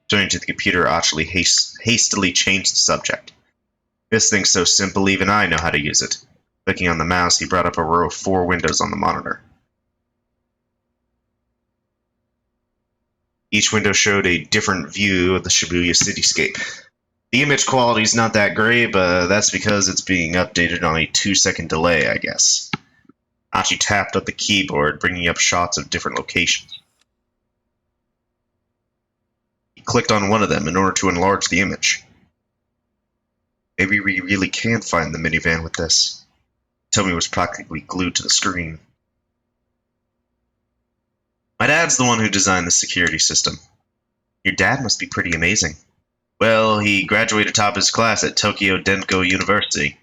Turning to the computer, Achi hastily changed the subject. This thing's so simple, even I know how to use it. Clicking on the mouse, he brought up a row of 4 windows on the monitor. Each window showed a different view of the Shibuya cityscape. The image quality's not that great, but that's because it's being updated on a 2-second delay, I guess. Achi tapped up the keyboard, bringing up shots of different locations. He clicked on one of them in order to enlarge the image. Maybe we really can find the minivan with this. Tomi was practically glued to the screen. My dad's the one who designed the security system. Your dad must be pretty amazing. Well, he graduated top of his class at Tokyo Denko University,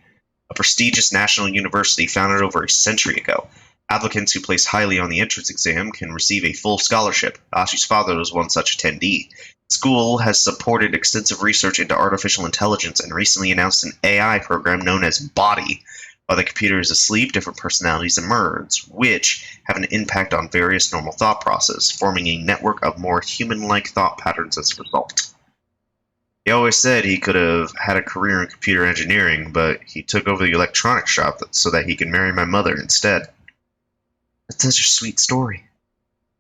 a prestigious national university founded over a century ago. Applicants who place highly on the entrance exam can receive a full scholarship. Ashi's father was one such attendee. The school has supported extensive research into artificial intelligence and recently announced an AI program known as Body. While the computer is asleep, different personalities emerge, which have an impact on various normal thought processes, forming a network of more human-like thought patterns as a result. He always said he could have had a career in computer engineering, but he took over the electronics shop so that he could marry my mother instead. That's such a sweet story.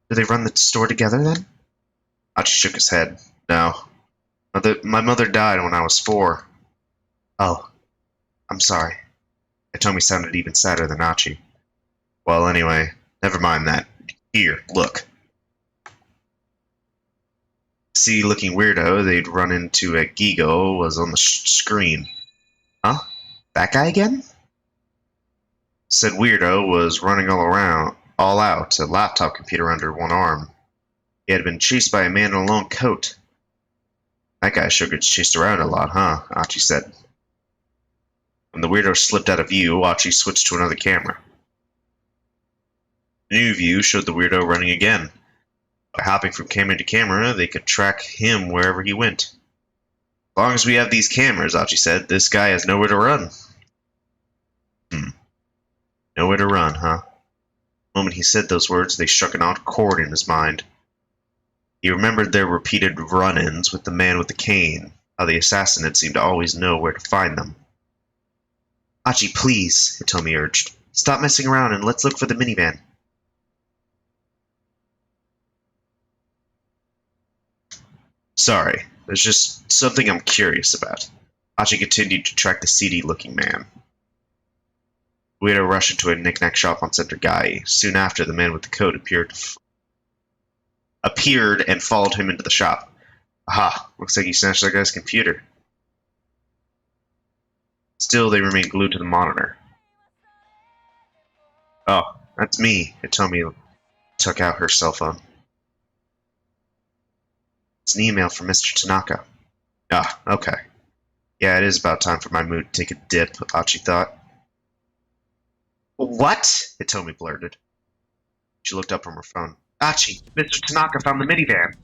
Do they run the store together then? Achi shook his head. No. My mother died when I was 4. Oh. I'm sorry. Hitomi sounded even sadder than Achi. Well, anyway, never mind that. Here, look. See-looking weirdo they'd run into at Gigo was on the screen. Huh? That guy again? Said weirdo was running all out, a laptop computer under one arm. He had been chased by a man in a long coat. That guy sure gets chased around a lot, huh? Archie said. When the weirdo slipped out of view, Archie switched to another camera. The new view showed the weirdo running again. By hopping from camera to camera, they could track him wherever he went. As long as we have these cameras, Archie said, this guy has nowhere to run. Nowhere to run, huh? The moment he said those words, they struck an odd chord in his mind. He remembered their repeated run-ins with the man with the cane, how the assassin had seemed to always know where to find them. Archie, please, Hitomi urged. Stop messing around and let's look for the minivan. Sorry, there's just something I'm curious about. Archie continued to track the seedy-looking man. Weirdo rushed into a knick-knack shop on Center Guy. Soon after, the man with the coat appeared and followed him into the shop. Aha, looks like he snatched that guy's computer. Still, they remained glued to the monitor. Oh, that's me, Hitomi took out her cell phone. It's an email from Mr. Tanaka. Ah, okay. Yeah, it is about time for my mood to take a dip, Archie thought. What? Hitomi blurted. She looked up from her phone. Archie, Mr. Tanaka found the minivan.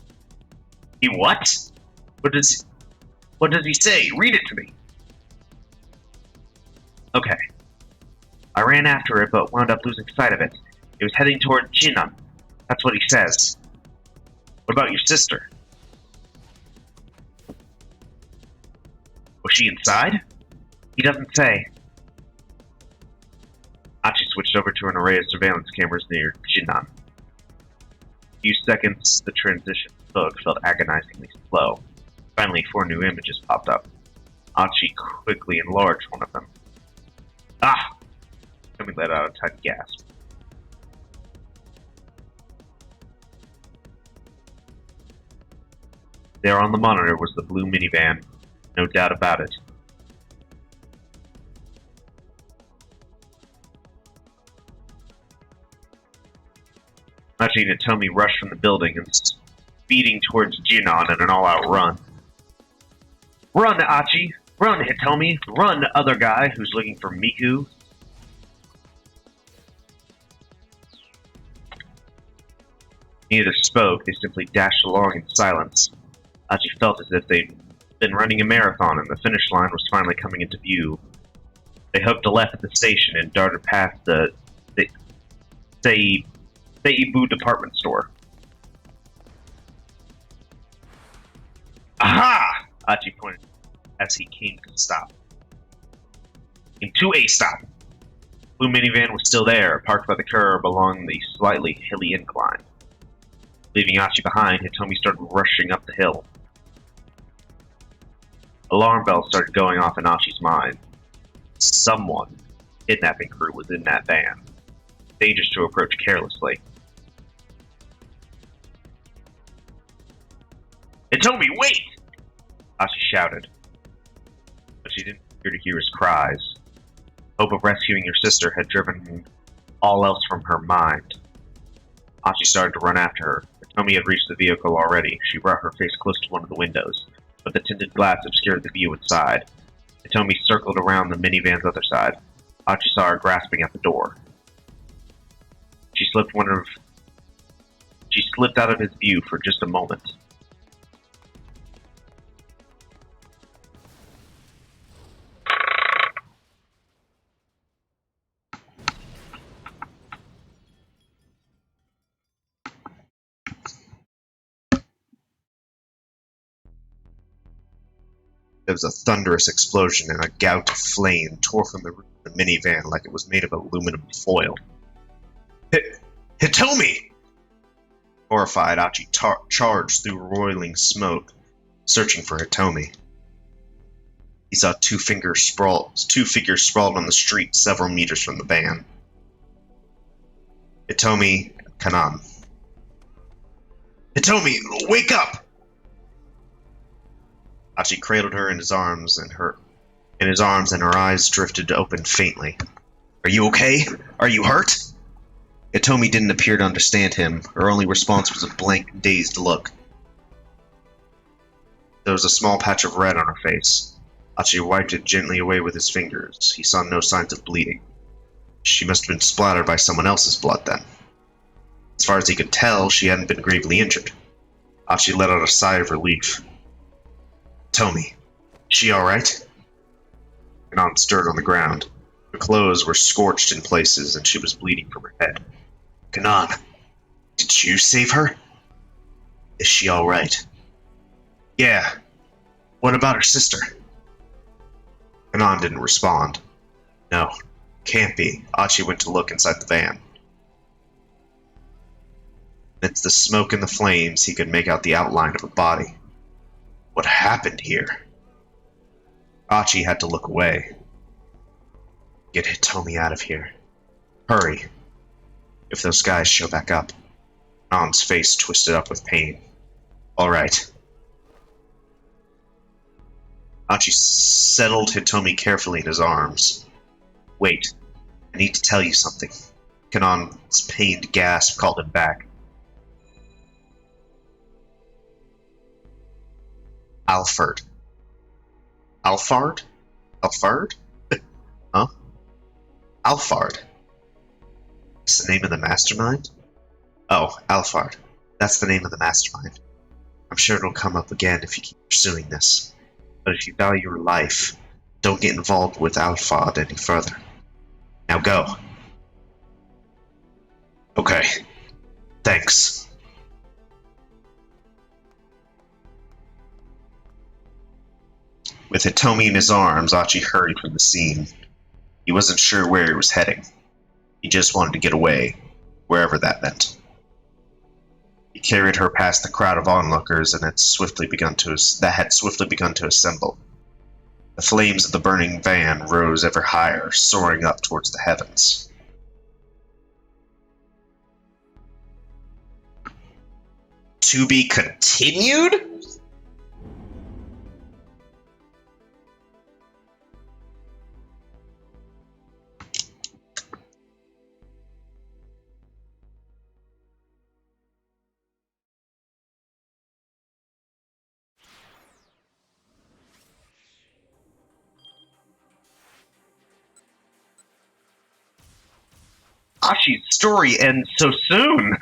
He what? What does he say? Read it to me. Okay. I ran after it, but wound up losing sight of it. It was heading toward Canaan. That's what he says. What about your sister? Was she inside? He doesn't say. Archie switched over to an array of surveillance cameras near Canaan. A few seconds, the transition book felt agonizingly slow. Finally, 4 new images popped up. Archie quickly enlarged one of them. Ah! Tommy let out a tight gasp. There on the monitor was the blue minivan. No doubt about it. Archie and Hitomi rushed from the building and speeding towards Canaan in an all-out run. Run, Archie! Run, Hitomi! Run, other guy who's looking for Miku! Neither spoke, they simply dashed along in silence. Archie felt as if they'd been running a marathon and the finish line was finally coming into view. They hooked a left at the station and darted past the Seibu department store. Aha! Archie pointed as he came to a stop. Into a stop. Blue minivan was still there, parked by the curb along the slightly hilly incline. Leaving Archie behind, Hitomi started rushing up the hill. Alarm bells started going off in Archie's mind. Someone, kidnapping crew, was in that van. Dangerous to approach carelessly. Hitomi, wait! Archie shouted. But she didn't appear to hear his cries. Hope of rescuing her sister had driven all else from her mind. Archie started to run after her. Hitomi had reached the vehicle already. She brought her face close to one of the windows, but the tinted glass obscured the view inside. Hitomi circled around the minivan's other side. Archie saw her grasping at the door. She slipped out of his view for just a moment. There was a thunderous explosion and a gout of flame tore from the roof of the minivan like it was made of aluminum foil. Hitomi! Horrified, Archie charged through roiling smoke, searching for Hitomi. He saw two figures sprawled on the street several meters from the van. Hitomi and Canaan. Hitomi, wake up! Achi cradled her in his arms, and her eyes drifted open faintly. Are you okay? Are you hurt? Hitomi didn't appear to understand him. Her only response was a blank, dazed look. There was a small patch of red on her face. Achi wiped it gently away with his fingers. He saw no signs of bleeding. She must have been splattered by someone else's blood then. As far as he could tell, she hadn't been gravely injured. Achi let out a sigh of relief. Tomi, she alright? Canaan stirred on the ground. Her clothes were scorched in places, and she was bleeding from her head. Canaan, did you save her? Is she alright? Yeah. What about her sister? Canaan didn't respond. No, can't be. Achi went to look inside the van. Amidst the smoke and the flames, he could make out the outline of a body. What happened here? Achi had to look away. Get Hitomi out of here. Hurry. If those guys show back up. Kanaan's face twisted up with pain. All right. Achi settled Hitomi carefully in his arms. Wait, I need to tell you something. Kanaan's pained gasp called him back. Alfred. Alfard? Alfard? Huh? Alfard. Is the name of the mastermind? Oh, Alfard. That's the name of the mastermind. I'm sure it'll come up again if you keep pursuing this. But if you value your life, don't get involved with Alfard any further. Now go. Okay. Thanks. With Hitomi in his arms, Achi hurried from the scene. He wasn't sure where he was heading. He just wanted to get away, wherever that meant. He carried her past the crowd of onlookers that had swiftly begun to assemble. The flames of the burning van rose ever higher, soaring up towards the heavens. To be continued? Achi's story ends so soon.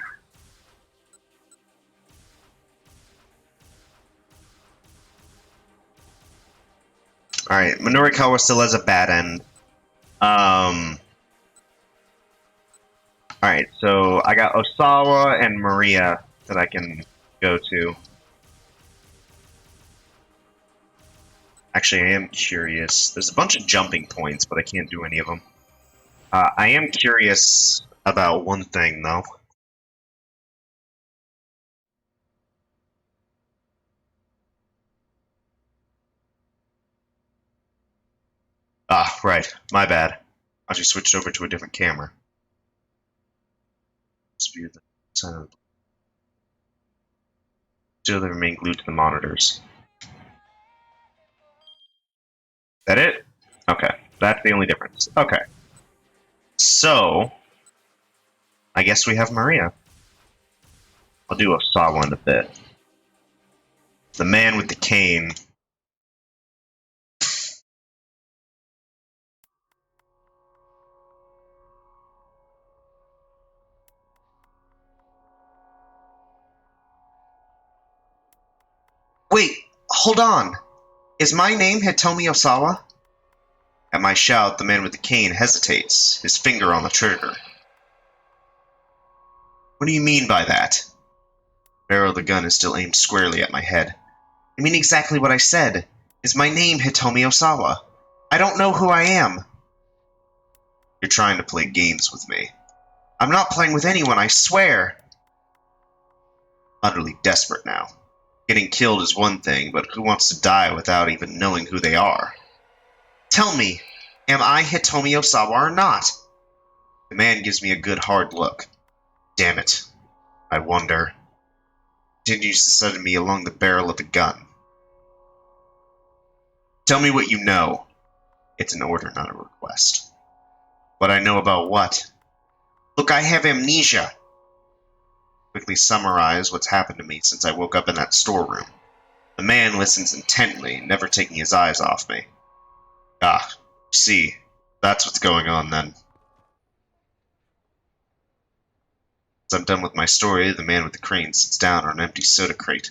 Alright, Minorikawa still has a bad end. Alright, so I got Osawa and Maria that I can go to. Actually, I am curious. There's a bunch of jumping points, but I can't do any of them. I am curious about one thing, though. Ah, right. My bad. I just switched over to a different camera. Still they remain glued to the monitors. That it? Okay. That's the only difference. Okay. So, I guess we have Maria. I'll do Osawa in a bit. The man with the cane. Wait, hold on. Is my name Hitomi Osawa? At my shout, the man with the cane hesitates, his finger on the trigger. What do you mean by that? The barrel of the gun is still aimed squarely at my head. I mean exactly what I said. Is my name Hitomi Osawa? I don't know who I am. You're trying to play games with me. I'm not playing with anyone, I swear. Utterly desperate now. Getting killed is one thing, but who wants to die without even knowing who they are? Tell me, am I Hitomi Osawa or not? The man gives me a good hard look. Damn it. I wonder. Continues to study me along the barrel of the gun. Tell me what you know. It's an order, not a request. What I know about what? Look, I have amnesia. Quickly summarize what's happened to me since I woke up in that storeroom. The man listens intently, never taking his eyes off me. Ah, see, that's what's going on then. As I'm done with my story, the man with the crane sits down on an empty soda crate.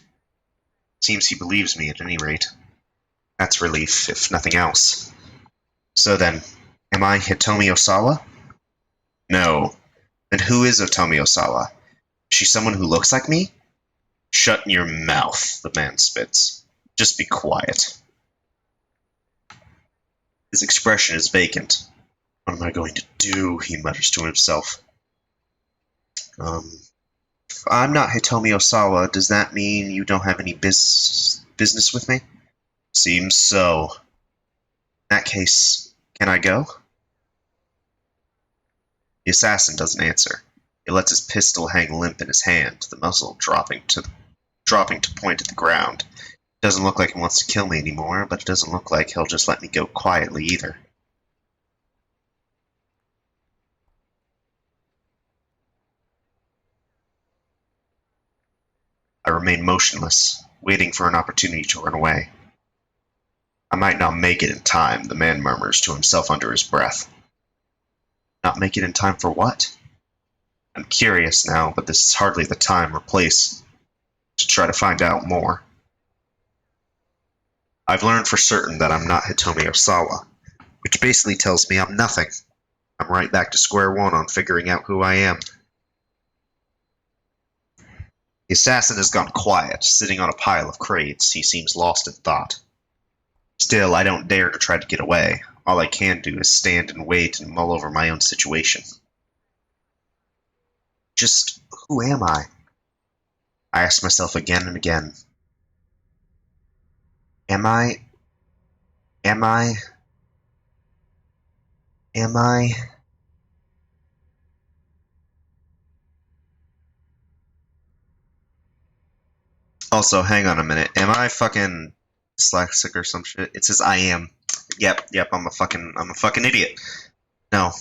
Seems he believes me at any rate. That's relief, if nothing else. So then, am I Hitomi Osawa? No. Then who is Hitomi Osawa? Is she someone who looks like me? Shut your mouth, the man spits. Just be quiet. His expression is vacant. What am I going to do? He mutters to himself. If I'm not Hitomi Osawa, does that mean you don't have any business with me? Seems so. In that case, can I go? The assassin doesn't answer. He lets his pistol hang limp in his hand, the muzzle dropping to point at the ground. It doesn't look like he wants to kill me anymore, but it doesn't look like he'll just let me go quietly either. I remain motionless, waiting for an opportunity to run away. I might not make it in time, the man murmurs to himself under his breath. Not make it in time for what? I'm curious now, but this is hardly the time or place to try to find out more. I've learned for certain that I'm not Hitomi Osawa, which basically tells me I'm nothing. I'm right back to square one on figuring out who I am. The assassin has gone quiet, sitting on a pile of crates. He seems lost in thought. Still, I don't dare to try to get away. All I can do is stand and wait and mull over my own situation. Just who am I? I ask myself again and again. Am I? Also, hang on a minute. Am I fucking dyslexic or some shit? It says I am. Yep, I'm a fucking idiot. No,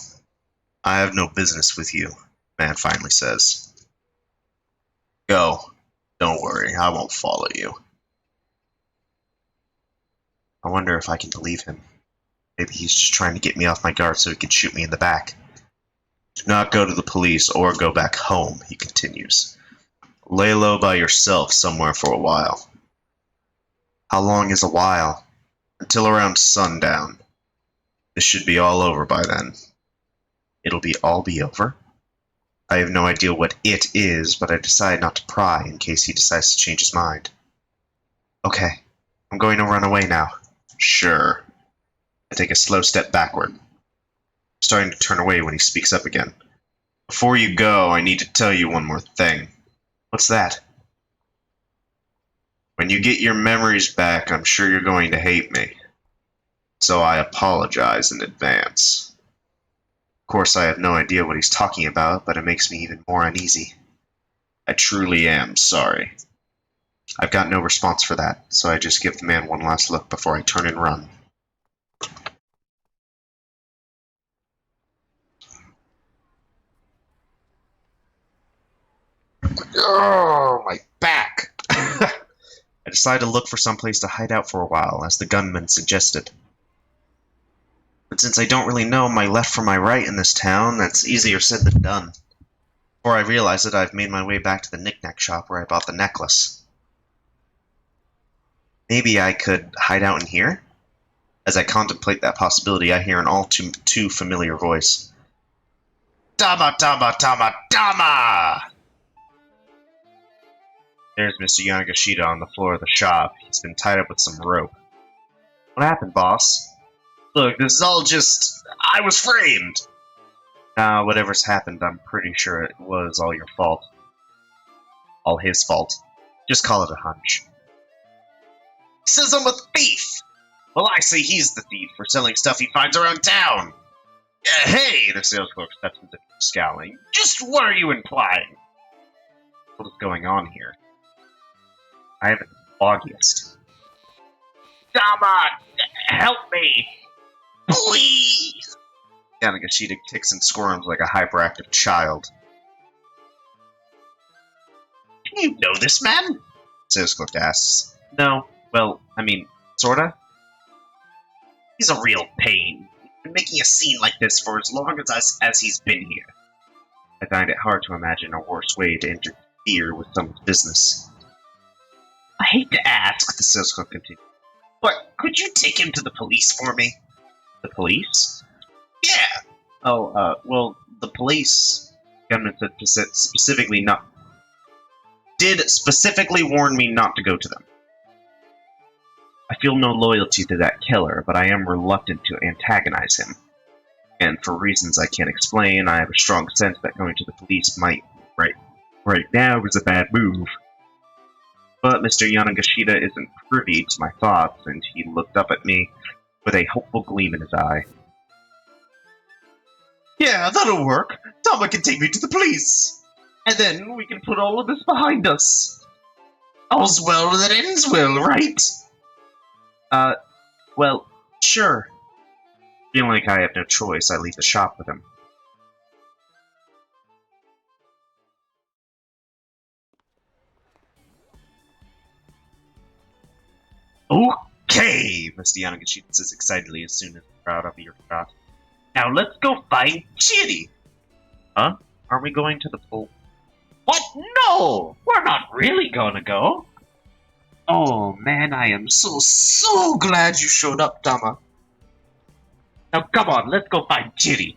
I have no business with you, man finally says. Go. Don't worry, I won't follow you. I wonder if I can believe him. Maybe he's just trying to get me off my guard so he can shoot me in the back. Do not go to the police or go back home, he continues. Lay low by yourself somewhere for a while. How long is a while? Until around sundown. This should be all over by then. It'll all be over? I have no idea what it is, but I decide not to pry in case he decides to change his mind. Okay, I'm going to run away now. Sure. I take a slow step backward, starting to turn away when he speaks up again. Before you go, I need to tell you one more thing. What's that? When you get your memories back, I'm sure you're going to hate me. So I apologize in advance. Of course, I have no idea what he's talking about, but it makes me even more uneasy. I truly am sorry. I've got no response for that, so I just give the man one last look before I turn and run. Oh, my back! I decide to look for some place to hide out for a while, as the gunman suggested. But since I don't really know my left from my right in this town, that's easier said than done. Before I realize it, I've made my way back to the knick-knack shop where I bought the necklace. Maybe I could hide out in here? As I contemplate that possibility, I hear an all too familiar voice. Dama, Dama, Dama, Dama! There's Mr. Yanagashita on the floor of the shop. He's been tied up with some rope. What happened, boss? Look, this is all just... I was framed! Nah, whatever's happened, I'm pretty sure it was all your fault. All his fault. Just call it a hunch. He says I'm a thief! Well, I say he's the thief for selling stuff he finds around town! Hey, the sales clerk steps into scowling. Just what are you implying? What is going on here? I haven't the foggiest. Dama! Help me! Please! Yanagashita kicks and squirms like a hyperactive child. Do you know this man? Sales clerk asks. No. Well, I mean, sorta. He's a real pain. He's been making a scene like this for as long as he's been here. I find it hard to imagine a worse way to interfere with someone's business. I hate to ask, the sales clerk continued, but could you take him to the police for me? The police? Yeah. Oh, well, The police government said specifically warn me not to go to them. I feel no loyalty to that killer, but I am reluctant to antagonize him. And for reasons I can't explain, I have a strong sense that going to the police might, right now, is a bad move. But Mr. Yanagashita isn't privy to my thoughts, and he looked up at me with a hopeful gleam in his eye. Yeah, that'll work. Tama can take me to the police. And then we can put all of this behind us. All's well that ends well, right? Well, Sure. feeling like I have no choice, I leave the shop with him. Okay, Mr. Yanagashita says excitedly as soon as we're out of earshot. Now let's go find Chiri. Huh? Aren't we going to the pool? What? No! We're not really gonna go. Oh man, I am So glad you showed up, Tama. Now come on, let's go find Chiri.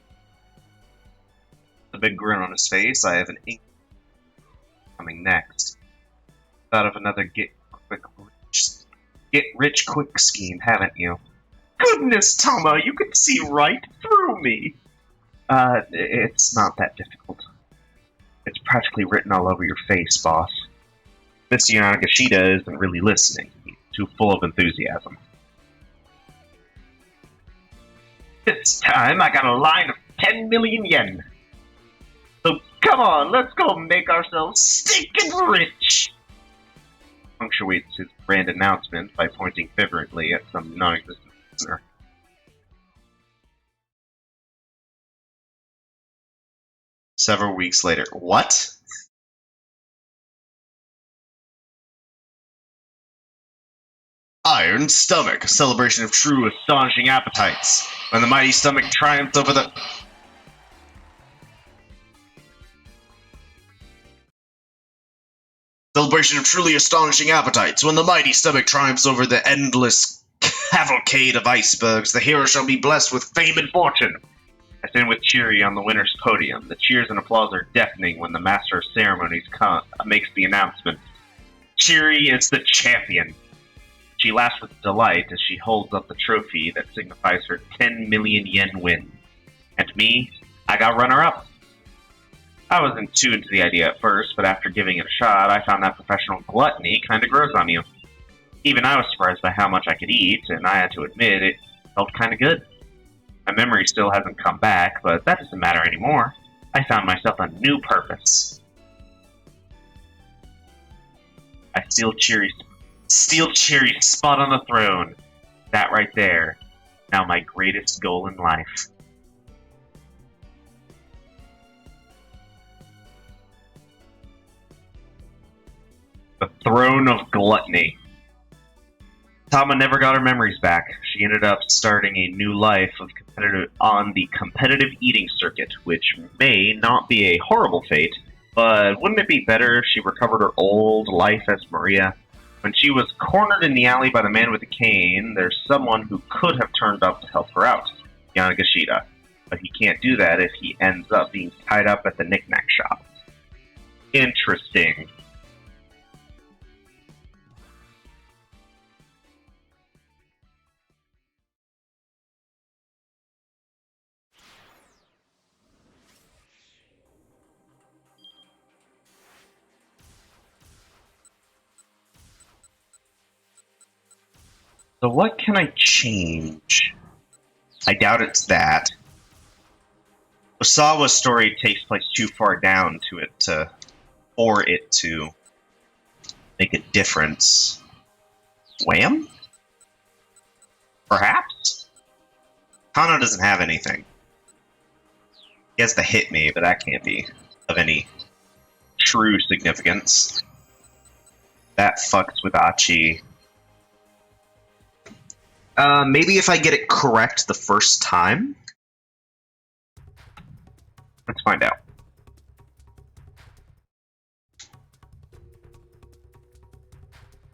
a big grin on his face. I have an ink coming next. Thought of another get rich quick scheme, haven't you? Goodness, Tama, you can see right through me. It's not that difficult. It's practically written all over your face, boss. Mr. Yanagashita isn't really listening. He's too full of enthusiasm. This time I got a line of 10 million yen. So come on, let's go make ourselves stinking rich. Punctuates his grand announcement by pointing figuratively at some non-existent listener. Several weeks later. What? Iron Stomach, a celebration of true astonishing appetites. When the mighty stomach triumphs over the... Celebration of truly astonishing appetites. When the mighty stomach triumphs over the endless cavalcade of icebergs, the hero shall be blessed with fame and fortune. I stand with Chiri on the winner's podium. The cheers and applause are deafening when the master of ceremonies makes the announcement. Chiri is the champion. She laughs with delight as she holds up the trophy that signifies her 10 million yen win. And me, I got runner-up. I wasn't too into the idea at first, but after giving it a shot, I found that professional gluttony kinda grows on you. Even I was surprised by how much I could eat, and I had to admit, it felt kinda good. My memory still hasn't come back, but that doesn't matter anymore. I found myself a new purpose. I steal Chiri's spot on the throne. That right there. Now my greatest goal in life. The throne of gluttony. Tama never got her memories back. She ended up starting a new life on the competitive eating circuit, which may not be a horrible fate, but wouldn't it be better if she recovered her old life as Maria? When she was cornered in the alley by the man with the cane, there's someone who could have turned up to help her out, Yanagashita. But he can't do that if he ends up being tied up at the knick-knack shop. Interesting. So what can I change? I doubt it's that. Osawa's story takes place too far down for it to make a difference. Wham? Perhaps? Kano doesn't have anything. He has to hit me, but that can't be of any true significance. That fucks with Achi. Maybe if I get it correct the first time? Let's find out.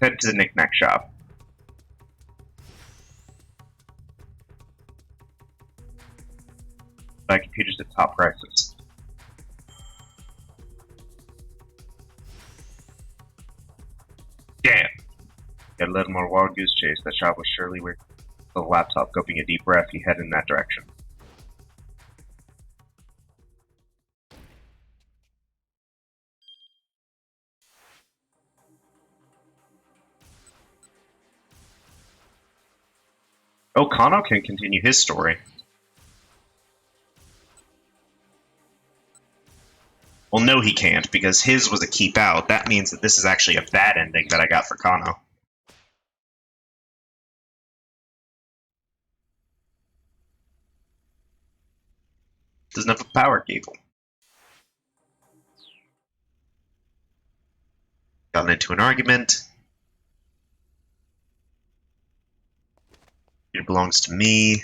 Head to the knick-knack shop. Buy computers at top prices. Damn! Get a little more wild goose chase. That shop was surely weird. The laptop, gulping a deep breath, he headed in that direction. Oh, Kano can continue his story. Well, no, he can't, because his was a keep out. That means that this is actually a bad ending that I got for Kano. Doesn't have a power cable. Gotten into an argument. It belongs to me.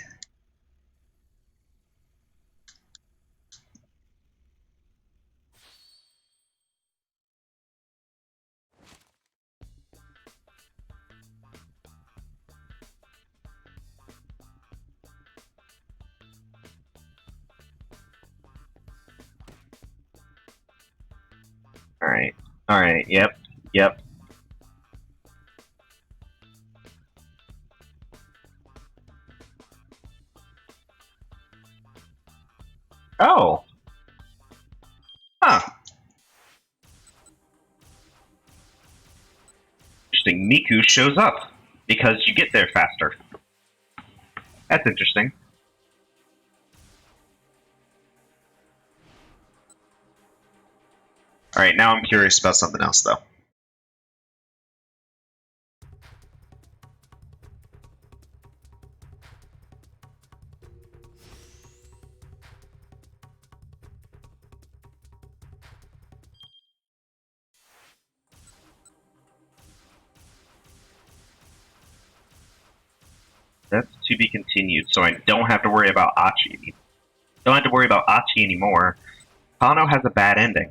Alright, yep. Oh! Huh. Interesting, Miku shows up, because you get there faster. That's interesting. Alright, now I'm curious about something else, though. That's to be continued, so I don't have to worry about Achi. Don't have to worry about Achi anymore. Kano has a bad ending.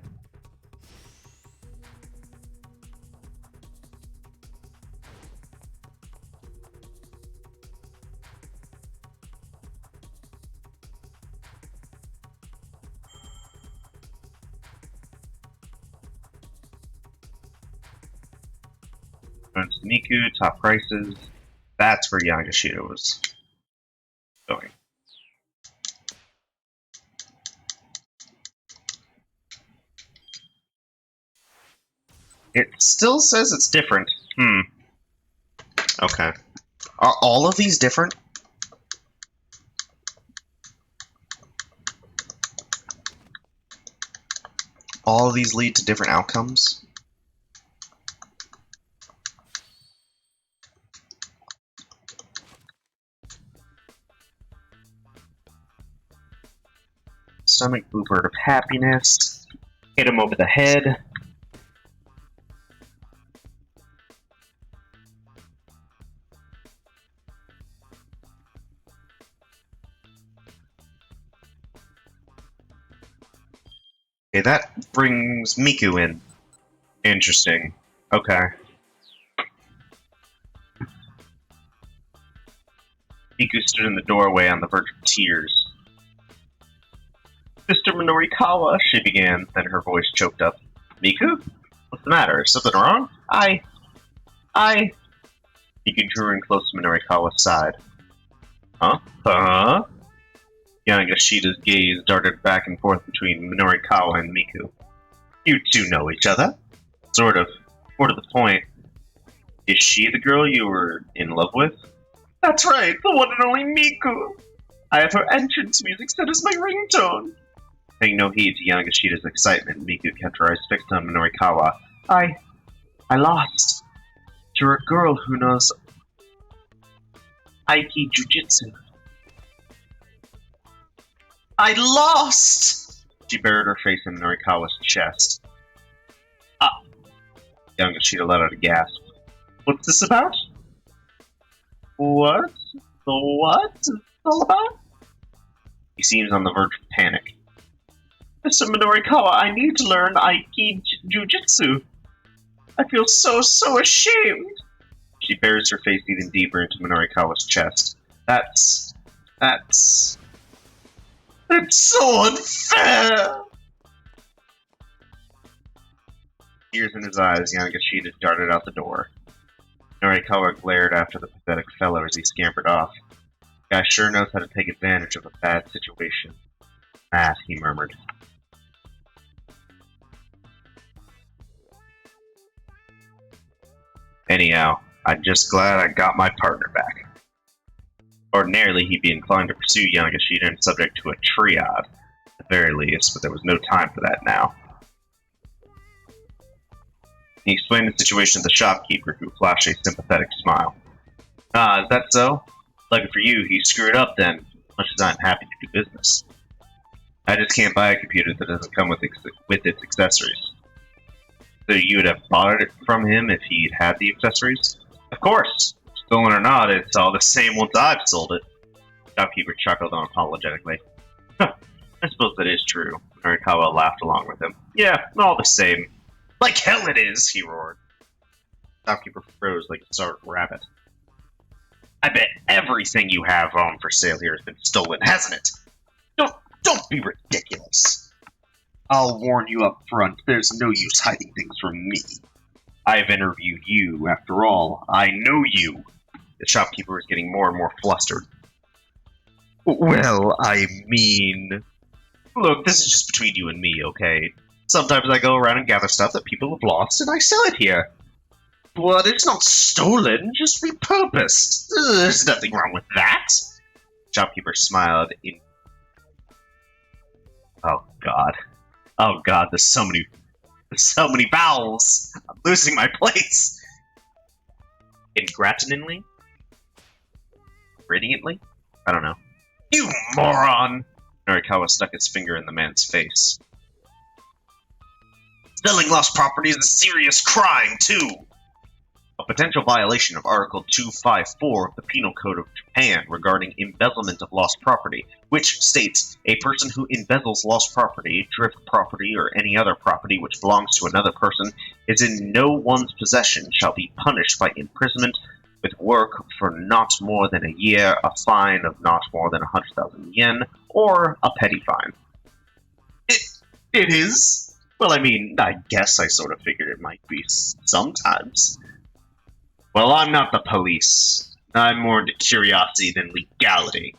Runs to Miku, top prices. That's where Yamashita was going. It still says it's different. Okay. Are all of these different? All of these lead to different outcomes? Stomach bluebird of happiness. Hit him over the head. Okay, that brings Miku in. Interesting. Okay. Miku stood in the doorway on the verge of tears. Mr. Minorikawa, she began, then her voice choked up. Miku? What's the matter? Is something wrong? I... Miku drew in close to Minorikawa's side. Huh? Yanagashita's gaze darted back and forth between Minorikawa and Miku. You two know each other? Sort of. More to the point. Is she the girl you were in love with? That's right, the one and only Miku! I have her entrance music set as my ringtone. Paying no heed to Yanagashita's excitement, Miku kept her eyes fixed on Minorikawa. I lost. You're a girl who knows Aiki Jujitsu. I lost! She buried her face in Norikawa's chest. Ah! Yamashita let out a gasp. What's this about? What? The what is it all about? He seems on the verge of panic. Mr. Minorikawa, I need to learn Aiki Jujitsu. I feel so ashamed. She buries her face even deeper into Minorikawa's chest. That's so unfair! Tears in his eyes, Yamashita darted out the door. Norikawa glared after the pathetic fellow as he scampered off. The guy sure knows how to take advantage of a bad situation. That, he murmured. Anyhow, I'm just glad I got my partner back. Ordinarily, he'd be inclined to pursue Yamashita and subject to a triad, at the very least, but there was no time for that now. He explained the situation to the shopkeeper, who flashed a sympathetic smile. Ah, is that so? Lucky for you, he screwed up then, much as I'm happy to do business. I just can't buy a computer that doesn't come with its accessories. So you would have bought it from him if he'd had the accessories? Of course! Stolen or not, it's all the same once I've sold it. The shopkeeper chuckled unapologetically. Huh, I suppose that is true. Norikawa laughed along with him. Yeah, all the same. Like hell it is, he roared. The shopkeeper froze like a startled rabbit. I bet everything you have on for sale here has been stolen, hasn't it? Don't be ridiculous. I'll warn you up front, there's no use hiding things from me. I've interviewed you, after all. I know you. The shopkeeper was getting more and more flustered. Well, I mean... Look, this is just between you and me, okay? Sometimes I go around and gather stuff that people have lost, and I sell it here. But it's not stolen, just repurposed. There's nothing wrong with that. The shopkeeper smiled in... Oh god, there's so many vowels. I'm losing my place. Ingratignantly? Radiantly? I don't know. You moron! Norikawa stuck his finger in the man's face. Selling lost property is a serious crime, too! A potential violation of Article 254 of the Penal Code of Japan regarding embezzlement of lost property, which states, a person who embezzles lost property, drift property, or any other property which belongs to another person is in no one's possession shall be punished by imprisonment with work for not more than a year, a fine of not more than 100,000 yen, or a petty fine. It is? Well, I mean, I guess I sort of figured it might be sometimes. Well, I'm not the police. I'm more into curiosity than legality.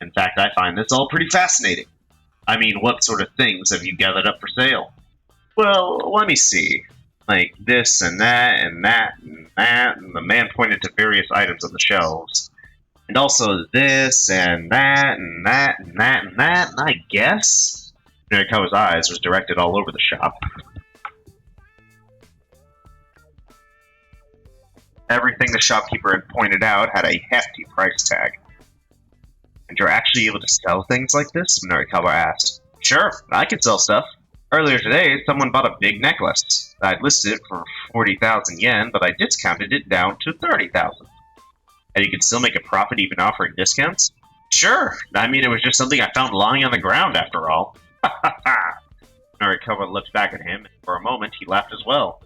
In fact, I find this all pretty fascinating. I mean, what sort of things have you gathered up for sale? Well, let me see. Like this and that and that and that, and the man pointed to various items on the shelves. And also this and that and that and that and that, and I guess? Norikawa's eyes was directed all over the shop. Everything the shopkeeper had pointed out had a hefty price tag. And you're actually able to sell things like this? Norikawa asked. Sure, I can sell stuff. Earlier today, someone bought a big necklace. I'd listed it for 40,000 yen, but I discounted it down to 30,000. And you can still make a profit even offering discounts? Sure, I mean it was just something I found lying on the ground after all. Ha ha ha! Norikawa looked back at him, and for a moment he laughed as well.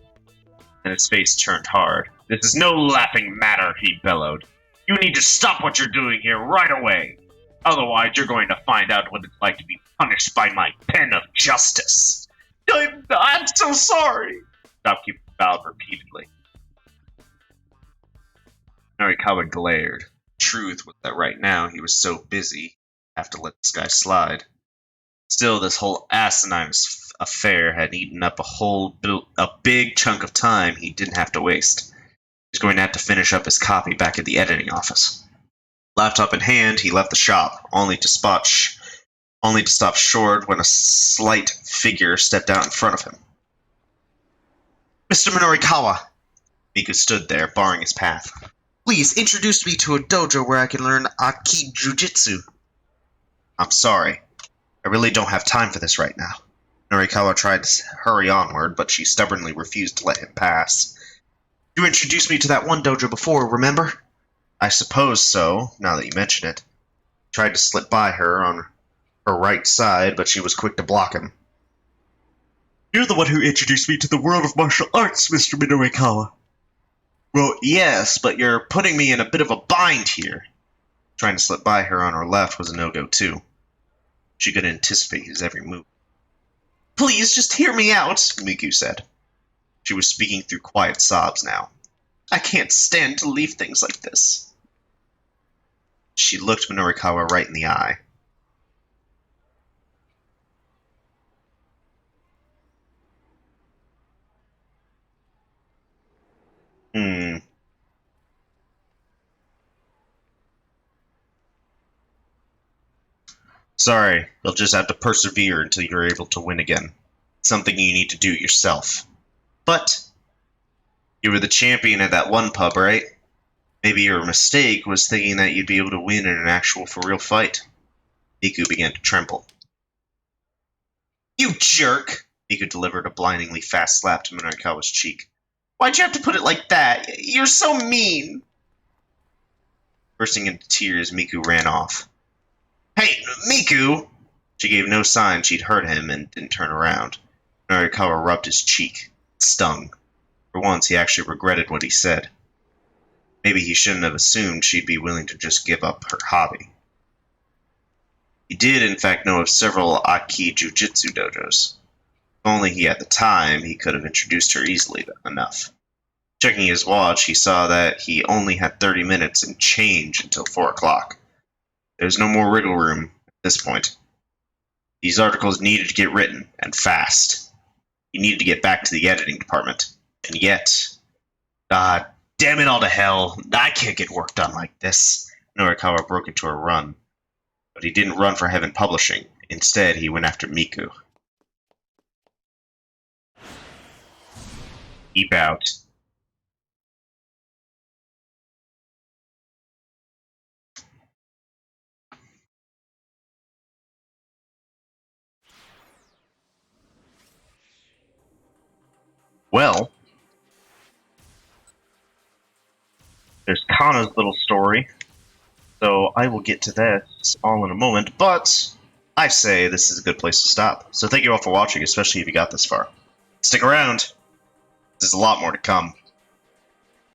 And his face turned hard. This is no laughing matter, he bellowed. You need to stop what you're doing here right away. Otherwise, you're going to find out what it's like to be punished by my pen of justice. I'm so sorry. Shopkeeper bowed repeatedly. Norikawa glared. Truth was that right now he was so busy, he'd have to let this guy slide. Still, this whole asinine affair had eaten up a big chunk of time he didn't have to waste. He's going to have to finish up his copy back at the editing office. Laptop in hand, he left the shop, only to stop short when a slight figure stepped out in front of him. Mr. Minorikawa! Miku stood there, barring his path. Please introduce me to a dojo where I can learn Aki Jujitsu. I'm sorry. I really don't have time for this right now. Norikawa tried to hurry onward, but she stubbornly refused to let him pass. You introduced me to that one dojo before, remember? I suppose so, now that you mention it. Tried to slip by her on her right side, but she was quick to block him. You're the one who introduced me to the world of martial arts, Mr. Norikawa. Well, yes, but you're putting me in a bit of a bind here. Trying to slip by her on her left was a no-go, too. She could anticipate his every move. Please, just hear me out, Miku said. She was speaking through quiet sobs now. I can't stand to leave things like this. She looked Norikawa right in the eye. Sorry, you'll just have to persevere until you're able to win again. Something you need to do yourself. But you were the champion at that one pub, right? Maybe your mistake was thinking that you'd be able to win in an actual for-real fight. Miku began to tremble. You jerk! Miku delivered a blindingly fast slap to Norikawa's cheek. Why'd you have to put it like that? You're so mean! Bursting into tears, Miku ran off. Hey, Miku! She gave no sign she'd heard him and didn't turn around. Norikawa rubbed his cheek. It stung. For once, he actually regretted what he said. Maybe he shouldn't have assumed she'd be willing to just give up her hobby. He did, in fact, know of several Aki Jujitsu dojos. If only he had the time, he could have introduced her easily enough. Checking his watch, he saw that he only had 30 minutes and change until 4 o'clock. There was no more wriggle room at this point. These articles needed to get written, and fast. He needed to get back to the editing department. And yet... God damn it all to hell. I can't get work done like this. Norikawa broke into a run. But he didn't run for Heaven Publishing. Instead, he went after Miku. Keep out. Well, there's Kana's little story, so I will get to this all in a moment, but I say this is a good place to stop. So thank you all for watching, especially if you got this far. Stick around. There's a lot more to come.